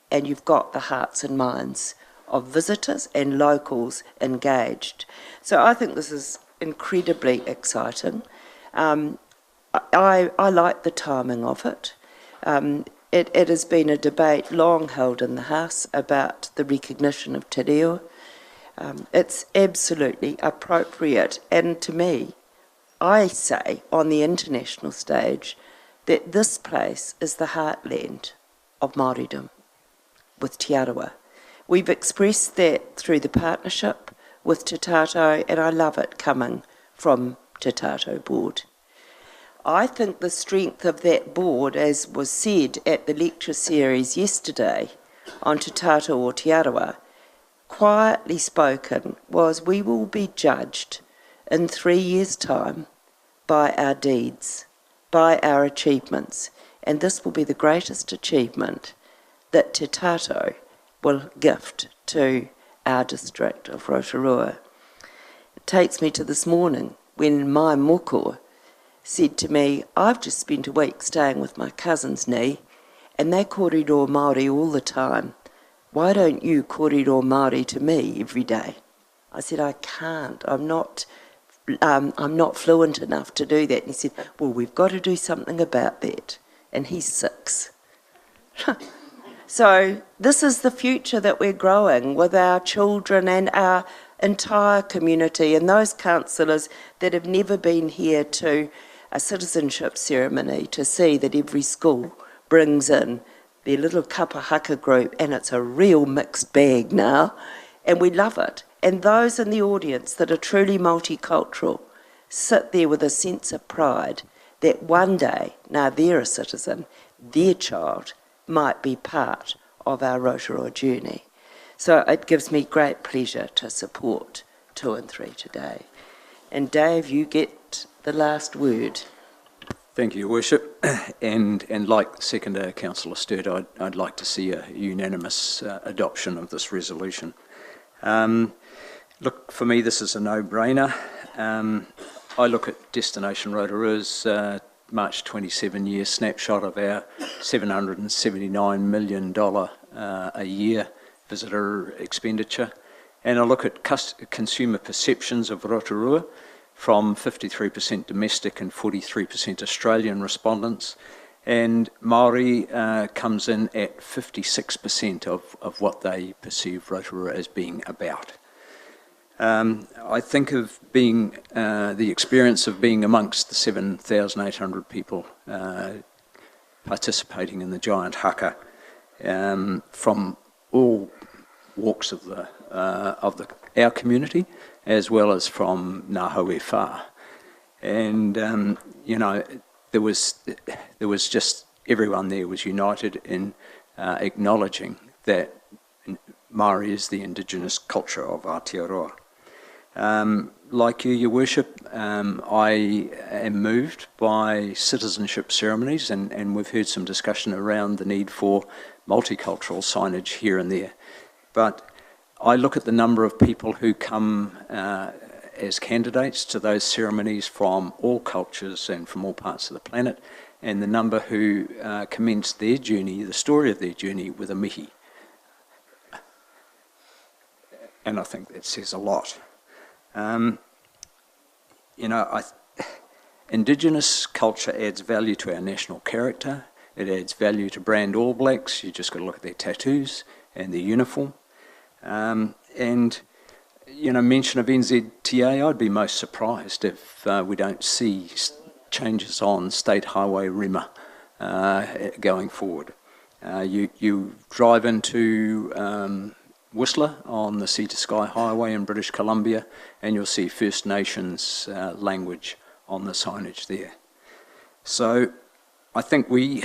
and you've got the hearts and minds of visitors and locals engaged. So I think this is incredibly exciting. I like the timing of it. It has been a debate long held in the House about the recognition of te reo. It's absolutely appropriate, and to me, I say on the international stage that this place is the heartland of Māoridom with Te Arawa. We've expressed that through the partnership with Te Tātou, and I love it coming from Te Tātou board. I think the strength of that board, as was said at the lecture series yesterday on Te Tātou o Te Arawa, quietly spoken, was we will be judged in 3 years' time by our deeds, by our achievements, and this will be the greatest achievement that Te Tātou will gift to our district of Rotorua. It takes me to this morning when my moko said to me, I've just spent a week staying with my cousin's knee, and they kōrero Māori all the time. Why don't you kōrero Māori to me every day? I said, I can't. I'm not fluent enough to do that. And he said, well, we've got to do something about that. And he's 6. So this is the future that we're growing with our children and our entire community, and those councillors that have never been here to a citizenship ceremony to see that every school brings in their little kapa haka group, and it's a real mixed bag now, and we love it. And those in the audience that are truly multicultural sit there with a sense of pride that one day, now they're a citizen, their child might be part of our Rotorua journey. So it gives me great pleasure to support 2 and 3 today. And Dave, you get the last word. Thank you, Your Worship. And like Seconder Councillor Sturt, I'd like to see a unanimous adoption of this resolution. Look, for me, this is a no-brainer. I look at Destination Rotorua's March 27-year snapshot of our $779 million a year visitor expenditure, and I look at consumer perceptions of Rotorua from 53% domestic and 43% Australian respondents, and Māori comes in at 56% of what they perceive Rotorua as being about. I think of being the experience of being amongst the 7,800 people participating in the giant haka from all walks of our community, as well as from Ngā Haue Whā. And you know, there was just everyone there was united in acknowledging that Māori is the indigenous culture of Aotearoa. Like you, Your Worship, I am moved by citizenship ceremonies, and we've heard some discussion around the need for multicultural signage here and there. But I look at the number of people who come as candidates to those ceremonies from all cultures and from all parts of the planet, and the number who commence their journey, the story of their journey, with a mihi. And I think that says a lot. You know, Indigenous culture adds value to our national character. It adds value to brand All Blacks. You just got to look at their tattoos and their uniform. And, you know, mention of NZTA, I'd be most surprised if we don't see changes on State Highway Rima going forward. You drive into Whistler on the Sea to Sky Highway in British Columbia, and you'll see First Nations language on the signage there. So I think we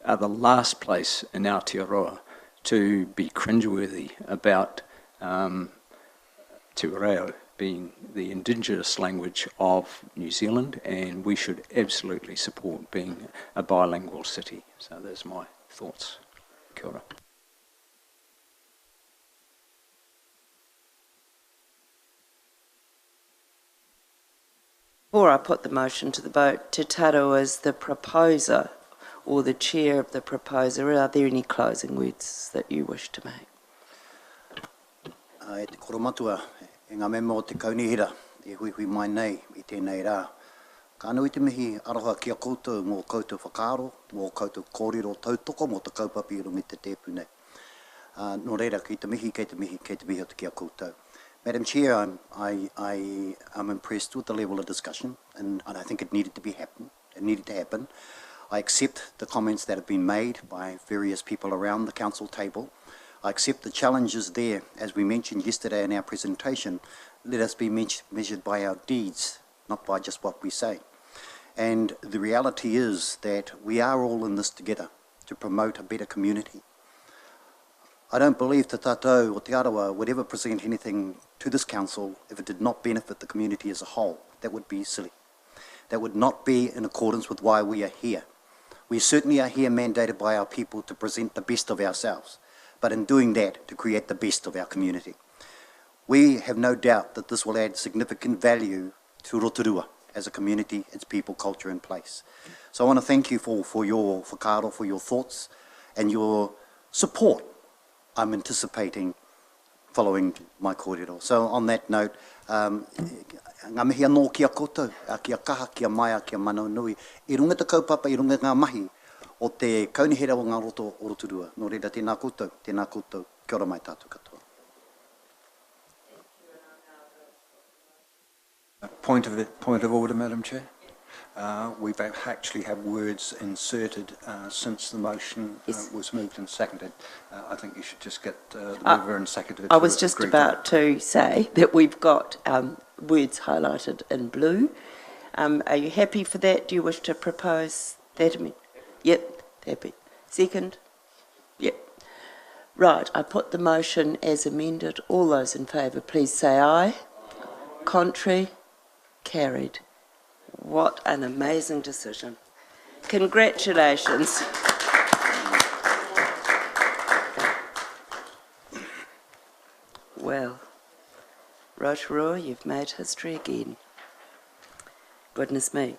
are the last place in Aotearoa to be cringeworthy about Te Reo being the indigenous language of New Zealand, and we should absolutely support being a bilingual city. So there's my thoughts. Kia ora. Before I put the motion to the vote, Te Taro is the proposer or the chair of the proposer. Are there any closing words that you wish to make? E te koromatua, e ngā mema o te kaunihira, e hui mai nei I tēnei rā. Ka anau I te mihi aroha kia koutou mō koutou whakaaro, mō koutou kōrero tautoko mō te kaupapa I rungi te tēpu nei. No reira, kei te mihi o te kia koutou. Madam Chair, I'm impressed with the level of discussion, and I think it needed to happen. I accept the comments that have been made by various people around the council table. I accept the challenges there, as we mentioned yesterday in our presentation. Let us be measured by our deeds, not by just what we say. And the reality is that we are all in this together to promote a better community. I don't believe Te Tātou or Te Arawa would ever present anything to this council if it did not benefit the community as a whole. That would be silly. That would not be in accordance with why we are here. We certainly are here mandated by our people to present the best of ourselves, but in doing that, to create the best of our community. We have no doubt that this will add significant value to Rotorua as a community, its people, culture and place. So I want to thank you for your whakaaro, for your thoughts and your support. I'm anticipating following my kōrero. So on that note, ngā mihi anō kia koutou, kia kaha, kia maia, kia manau nui. I runga te kaupapa, I runga ngā mahi o te kaunihera o ngā roto o Rotorua. Nō reira, tēnā koutou, kia ora mai tātou katoa. Point of order, Madam Chair. We've actually had words inserted since the motion was moved and seconded. I think you should just get the mover and seconder to I was just about to say that we've got words highlighted in blue. Are you happy for that? Do you wish to propose that? Yep, happy. Second? Yep. Right, I put the motion as amended. All those in favour, please say aye. Contrary? Carried. What an amazing decision. Congratulations. Well, Rotorua, you've made history again. Goodness me.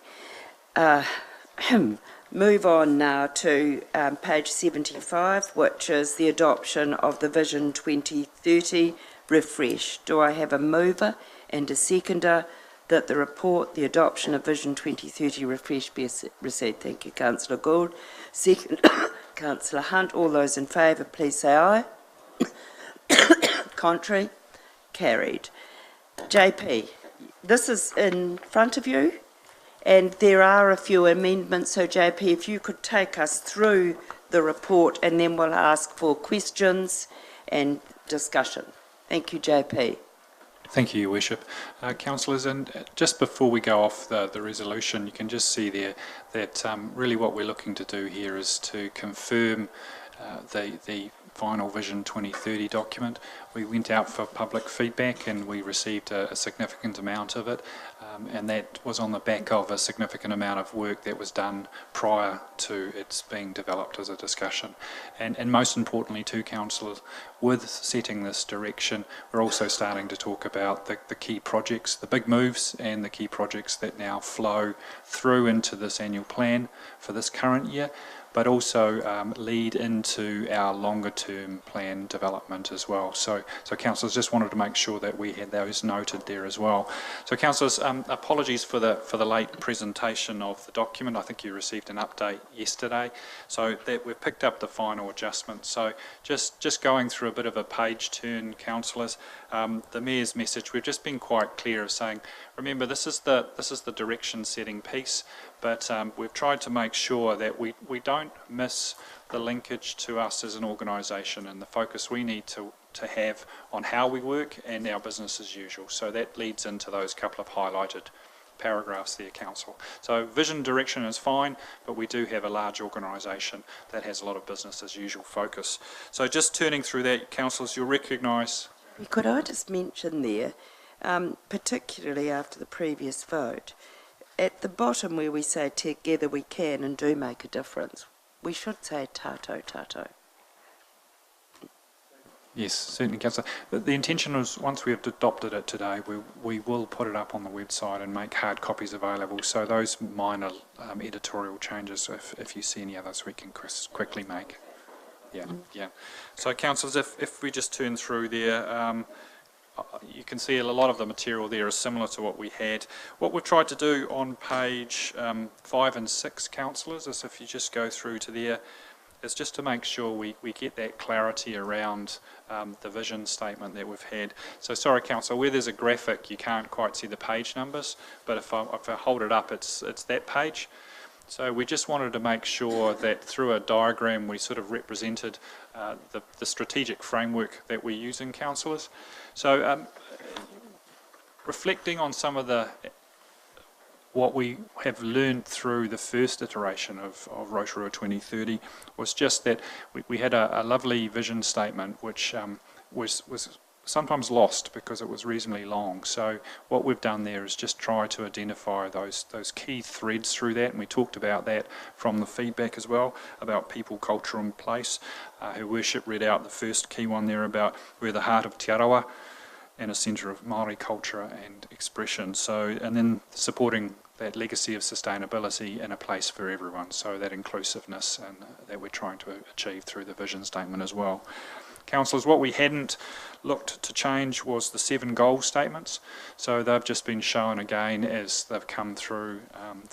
Move on now to page 75, which is the adoption of the Vision 2030 refresh. Do I have a mover and a seconder that the report, the adoption of Vision 2030 refresh be received? Thank you, Councillor Gould. Second, Councillor Hunt. All those in favour, please say aye. Contrary? Carried. JP, this is in front of you, and there are a few amendments, so JP, if you could take us through the report, and then we'll ask for questions and discussion. Thank you, JP. Thank you, Your Worship. Councillors, and just before we go off the resolution, you can just see there that really what we're looking to do here is to confirm the final Vision 2030 document. We went out for public feedback and we received a significant amount of it, and that was on the back of a significant amount of work that was done prior to its being developed as a discussion. And most importantly too, councillors, with setting this direction, we're also starting to talk about the key projects, the big moves and the key projects that now flow through into this annual plan for this current year, but also lead into our longer term plan development as well. So councillors, just wanted to make sure that we had those noted there as well. So councillors, apologies for the late presentation of the document. I think you received an update yesterday, so that we've picked up the final adjustment. So just going through a bit of a page turn, councillors, the Mayor's message, we've just been quite clear of saying, remember, this is the direction setting piece, but we've tried to make sure that we don't miss the linkage to us as an organisation and the focus we need to have on how we work and our business as usual. So that leads into those couple of highlighted paragraphs there, Council. So vision direction is fine, but we do have a large organisation that has a lot of business as usual focus. So just turning through that, Councillors, you'll recognise... Could I just mention there, particularly after the previous vote, at the bottom where we say together we can and do make a difference, we should say tātou tātou. Yes, certainly, Councillor. The intention was, once we have adopted it today, we will put it up on the website and make hard copies available. So those minor editorial changes, if you see any others, we can quickly make. Yeah. So, councillors, if we just turn through there, you can see a lot of the material there is similar to what we had. What we've tried to do on page 5 and 6, councillors, is if you just go through to there, is just to make sure we get that clarity around the vision statement that we've had. So sorry, Councillor, where there's a graphic you can't quite see the page numbers, but if I hold it up, it's that page. So we just wanted to make sure that through a diagram we sort of represented the strategic framework that we're using, councillors. So reflecting on some of what we have learned through the first iteration of Rotorua 2030 was just that we had a lovely vision statement which was sometimes lost because it was reasonably long. So what we've done there is just try to identify those key threads through that, and we talked about that from the feedback as well, about people, culture and place. Her Worship read out the first key one there about we're the heart of Te Arawa and a centre of Māori culture and expression. So, and then supporting that legacy of sustainability and a place for everyone, so that inclusiveness and that we're trying to achieve through the vision statement as well. Councillors, what we hadn't looked to change was the 7 goal statements. So they've just been shown again as they've come through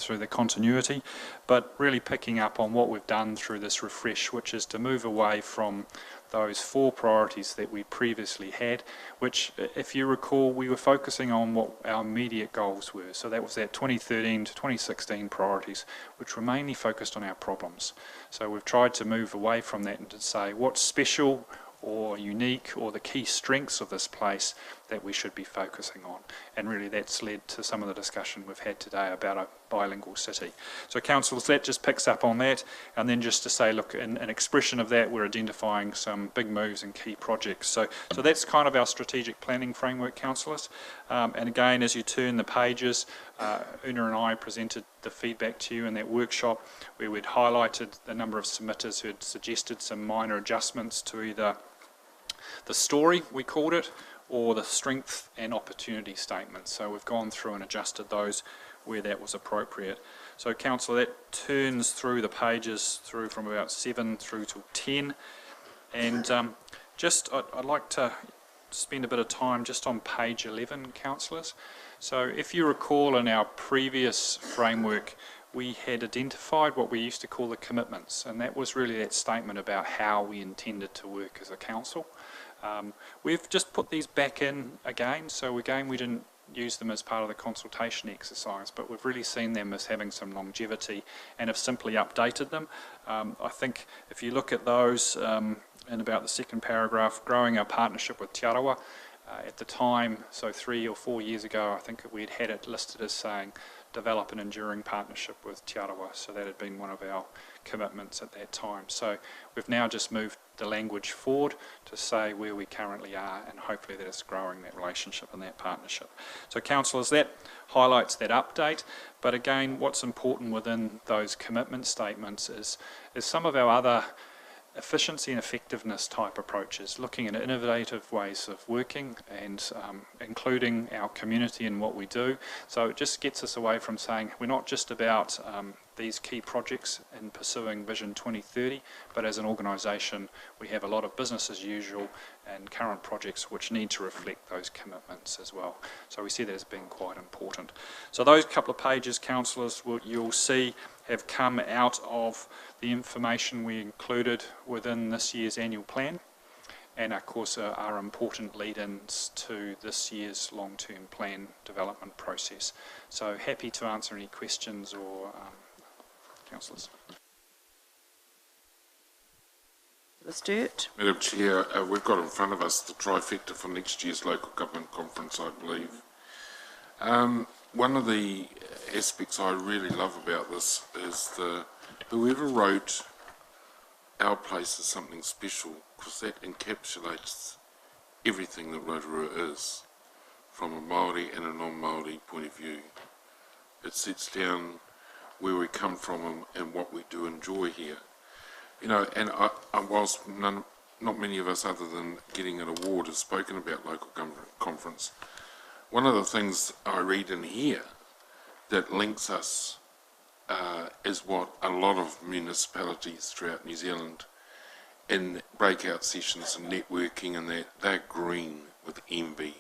the continuity, but really picking up on what we've done through this refresh, which is to move away from those 4 priorities that we previously had, which, if you recall, we were focusing on what our immediate goals were. So that was that 2013 to 2016 priorities, which were mainly focused on our problems. So we've tried to move away from that and to say what's special or unique or the key strengths of this place that we should be focusing on. And really that's led to some of the discussion we've had today about a bilingual city. So councillors, that just picks up on that, and then just to say, look, in an expression of that, we're identifying some big moves and key projects. So that's kind of our strategic planning framework, councillors. And again, as you turn the pages, Una and I presented the feedback to you in that workshop where we'd highlighted the number of submitters who had suggested some minor adjustments to either the story, we called it, or the strength and opportunity statements. So we've gone through and adjusted those where that was appropriate. So councillor, that turns through the pages through from about 7 through to 10, and I'd like to spend a bit of time just on page 11, councillors. So if you recall, in our previous framework we had identified what we used to call the commitments, and that was really that statement about how we intended to work as a council. We've just put these back in again, so again we didn't use them as part of the consultation exercise, but we've really seen them as having some longevity and have simply updated them. I think if you look at those in about the second paragraph, growing our partnership with Te Arawa, at the time, so 3 or 4 years ago, I think we'd had it listed as saying develop an enduring partnership with Te Arawa, so that had been one of our commitments at that time. So we've now just moved the language forward to say where we currently are, and hopefully that it's growing that relationship and that partnership. So councillors, that highlights that update, but again what's important within those commitment statements is some of our other efficiency and effectiveness type approaches, looking at innovative ways of working and including our community in what we do. So it just gets us away from saying we're not just about these key projects in pursuing Vision 2030, but as an organisation we have a lot of business as usual and current projects which need to reflect those commitments as well. So we see that as being quite important. So those couple of pages, councillors, you'll see have come out of the information we included within this year's annual plan, and of course are important lead-ins to this year's long-term plan development process. So happy to answer any questions or councillors. Stewart. Madam Chair, we've got in front of us the trifecta for next year's local government conference, I believe. One of the aspects I really love about this is whoever wrote our place is something special, because that encapsulates everything that Rotorua is from a Māori and a non-Māori point of view. It sets down where we come from and what we do enjoy here. You know, and whilst not many of us other than getting an award have spoken about local government conference, one of the things I read in here that links us is what a lot of municipalities throughout New Zealand in breakout sessions and networking and that, they're green with envy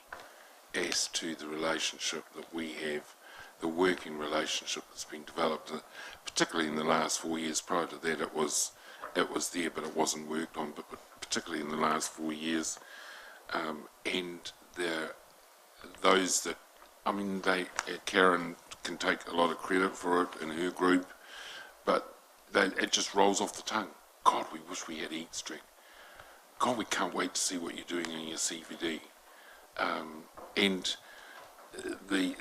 as to the relationship that we have, the working relationship that's been developed, particularly in the last 4 years. Prior to that it was it was there, but it wasn't worked on, but particularly in the last 4 years. And those that, I mean, Karen can take a lot of credit for it in her group, but it just rolls off the tongue. God, we wish we had Eat Street. God, we can't wait to see what you're doing in your CVD. And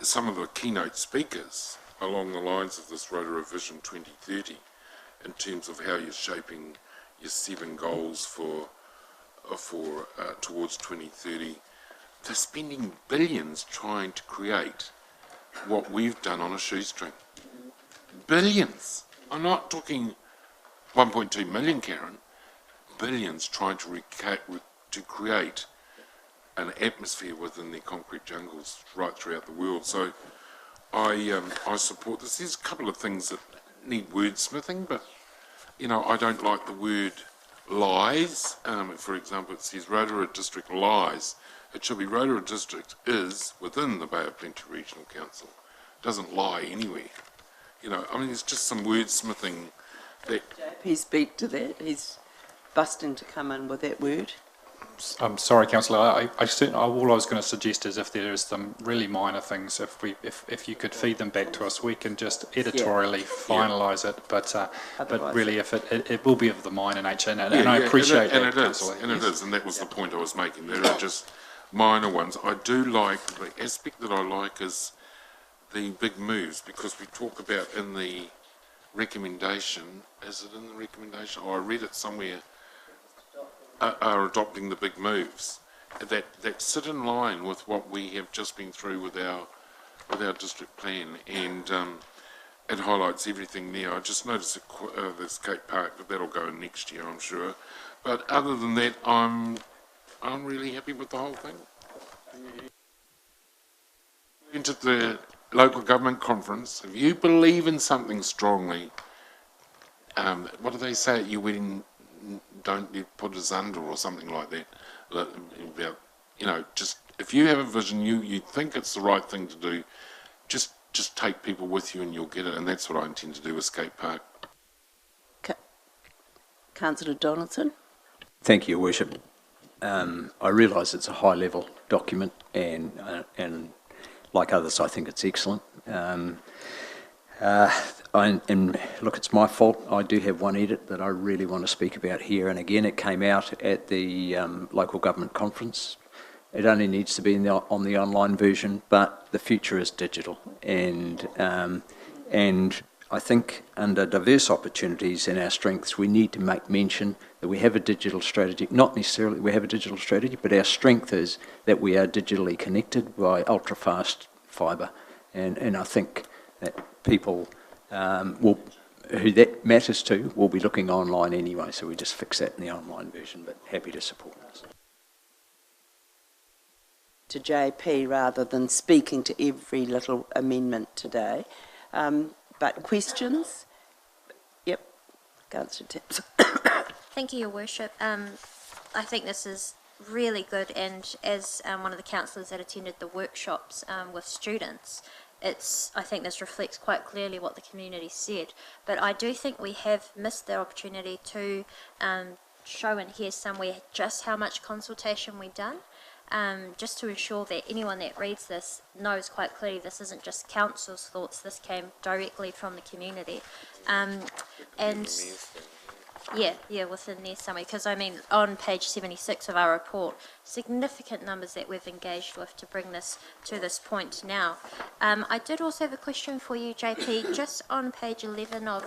some of the keynote speakers along the lines of this Rotorua Vision 2030, in terms of how you're shaping your 7 goals towards 2030, they're spending billions trying to create what we've done on a shoestring. Billions. I'm not talking 1.2 million, Karen. Billions trying to create an atmosphere within their concrete jungles right throughout the world. So I support this. There's a couple of things that need wordsmithing, but I don't like the word lies. For example, it says Rotorua District lies. It should be Rotorua District is within the Bay of Plenty Regional Council. It doesn't lie anywhere. It's just some wordsmithing that... JP speak to that. He's busting to come in with that word. I'm sorry, Councillor. All I was going to suggest is if there is some really minor things, if you could feed them back to us, we can just editorially finalise it. But really, if it will be of the minor nature, and I appreciate that, Councillor. And it is, and that was the point I was making. There are just minor ones. I do like the aspect that I like is the big moves, because we talk about in the recommendation. Is it in the recommendation? I read it somewhere. Are adopting the big moves that sit in line with what we have just been through with our district plan, and it highlights everything there. I just noticed the skate park, but that'll go in next year, I'm sure. But other than that, I'm really happy with the whole thing. Into the local government conference, if you believe in something strongly, what do they say at your wedding? Don't you put us under, or something like that. About, just if you have a vision, you think it's the right thing to do, just take people with you and you'll get it. And that's what I intend to do with Skate Park. Councillor Donaldson. Thank you, Your Worship. I realise it's a high-level document, and like others, I think it's excellent. And look, it's my fault. I do have one edit that I really want to speak about here. And again, it came out at the local government conference. It only needs to be on the online version, but the future is digital. And I think under diverse opportunities and our strengths, we need to make mention that we have a digital strategy. Not necessarily we have a digital strategy, but our strength is that we are digitally connected by ultra-fast fibre. And I think that people who that matters to will be looking online anyway, so we just fix that in the online version, but happy to support this. To JP rather than speaking to every little amendment today. But questions? Yep, Councillor Tips. Thank you, Your Worship. I think this is really good, and as one of the councillors that attended the workshops with students, I think this reflects quite clearly what the community said, but I do think we have missed the opportunity to show and hear somewhere just how much consultation we've done, just to ensure that anyone that reads this knows quite clearly this isn't just council's thoughts, this came directly from the community. Yeah, within there somewhere, because I mean on page 76 of our report, significant numbers that we've engaged with to bring this to this point now. I did also have a question for you, JP, just on page 11 of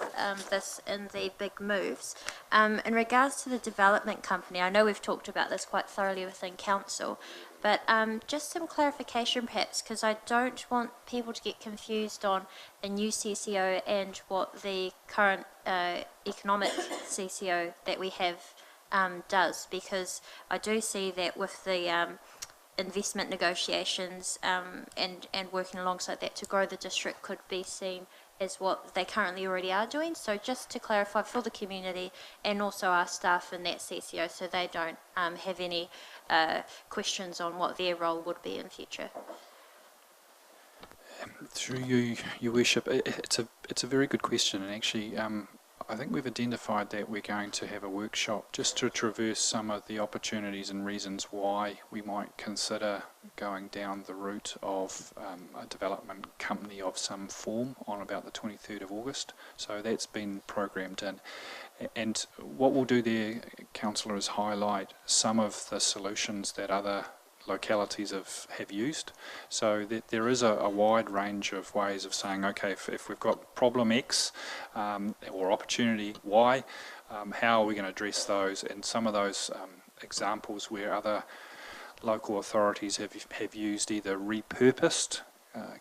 this in the big moves. In regards to the development company, I know we've talked about this quite thoroughly within council, but just some clarification perhaps, because I don't want people to get confused on a new CCO and what the current economic CCO that we have does, because I do see that with the investment negotiations and working alongside that to grow the district could be seen as what they currently already are doing. So just to clarify for the community and also our staff in that CCO, so they don't have any questions on what their role would be in future. Through you, Your Worship, it's a very good question, and actually I think we've identified that we're going to have a workshop just to traverse some of the opportunities and reasons why we might consider going down the route of a development company of some form on about the 23rd of August. So that's been programmed in. And what we'll do there, Councillor, is highlight some of the solutions that other localities have used. So that there is a wide range of ways of saying, okay, if we've got problem X or opportunity Y, how are we going to address those? And some of those examples where other local authorities have used either repurposed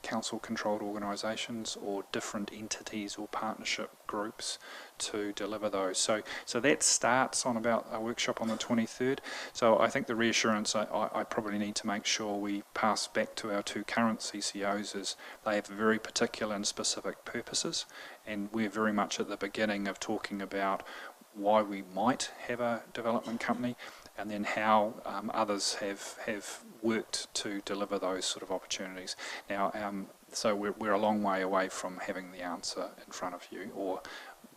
council-controlled organisations or different entities or partnership groups to deliver those. So that starts on about a workshop on the 23rd. So I think the reassurance I probably need to make sure we pass back to our two current CCOs is they have very particular and specific purposes, and we're very much at the beginning of talking about why we might have a development company, and then how others have worked to deliver those sort of opportunities. Now, so we're a long way away from having the answer in front of you, or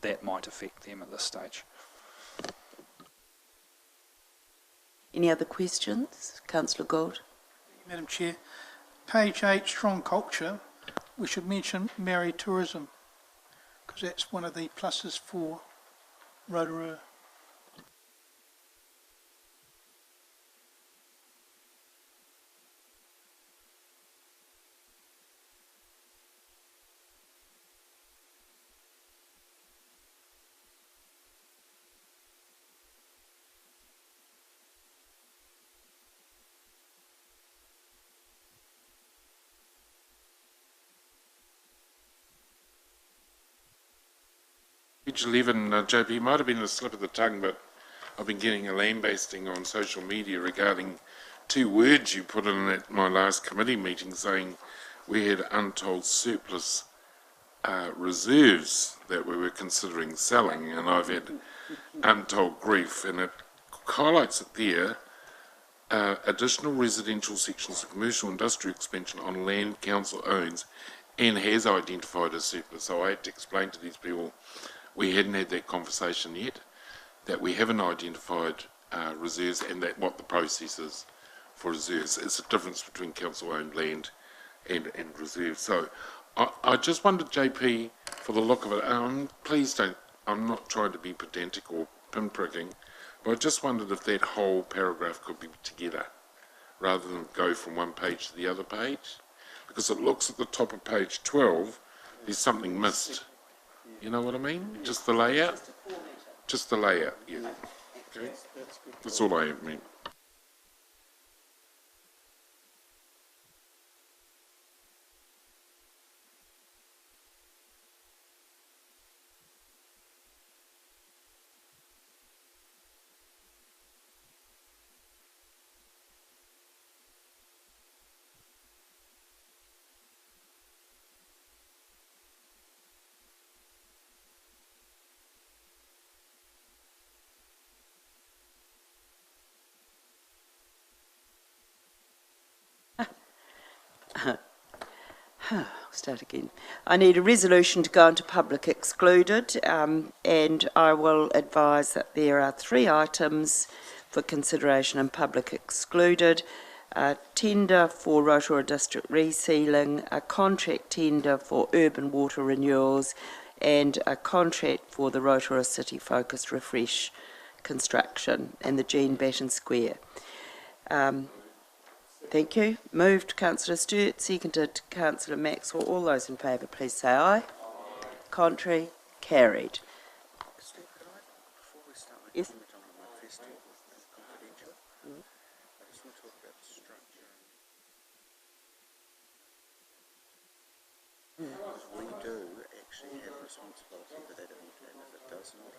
that might affect them at this stage. Any other questions? Councillor Gould. Madam Chair, page 8, strong culture, we should mention marry tourism, because that's one of the pluses for Rotorua. Page 11, JP, might have been a slip of the tongue, but I've been getting a lambasting on social media regarding two words you put in at my last committee meeting saying we had untold surplus reserves that we were considering selling, and I've had untold grief, and it highlights it there. Additional residential sections of commercial industrial expansion on land council owns and has identified as surplus. So I had to explain to these people we hadn't had that conversation yet, that we haven't identified reserves, and that what the process is for reserves. It's a difference between council-owned land and reserves. So I just wondered, JP, for the look of it, please don't, I'm not trying to be pedantic or pinpricking, but I just wondered if that whole paragraph could be together rather than go from one page to the other page, because it looks at the top of page 12, there's something missed. You know what I mean? Just the layout? Just the layout, yeah. Okay? That's all I mean. I'll start again. I need a resolution to go into public excluded, and I will advise that there are 3 items for consideration in public excluded: a tender for Rotorua District resealing, a contract tender for urban water renewals, and a contract for the Rotorua City Focus Refresh construction and the Jean Batten Square. Thank you. Moved Councillor Stewart, seconded Councillor Maxwell. All those in favour, please say aye. Contrary, carried. Steve, could I, before we start, Yes. comment on the manifesto confidential? I just want to talk about the structure. Because we do actually have responsibility for that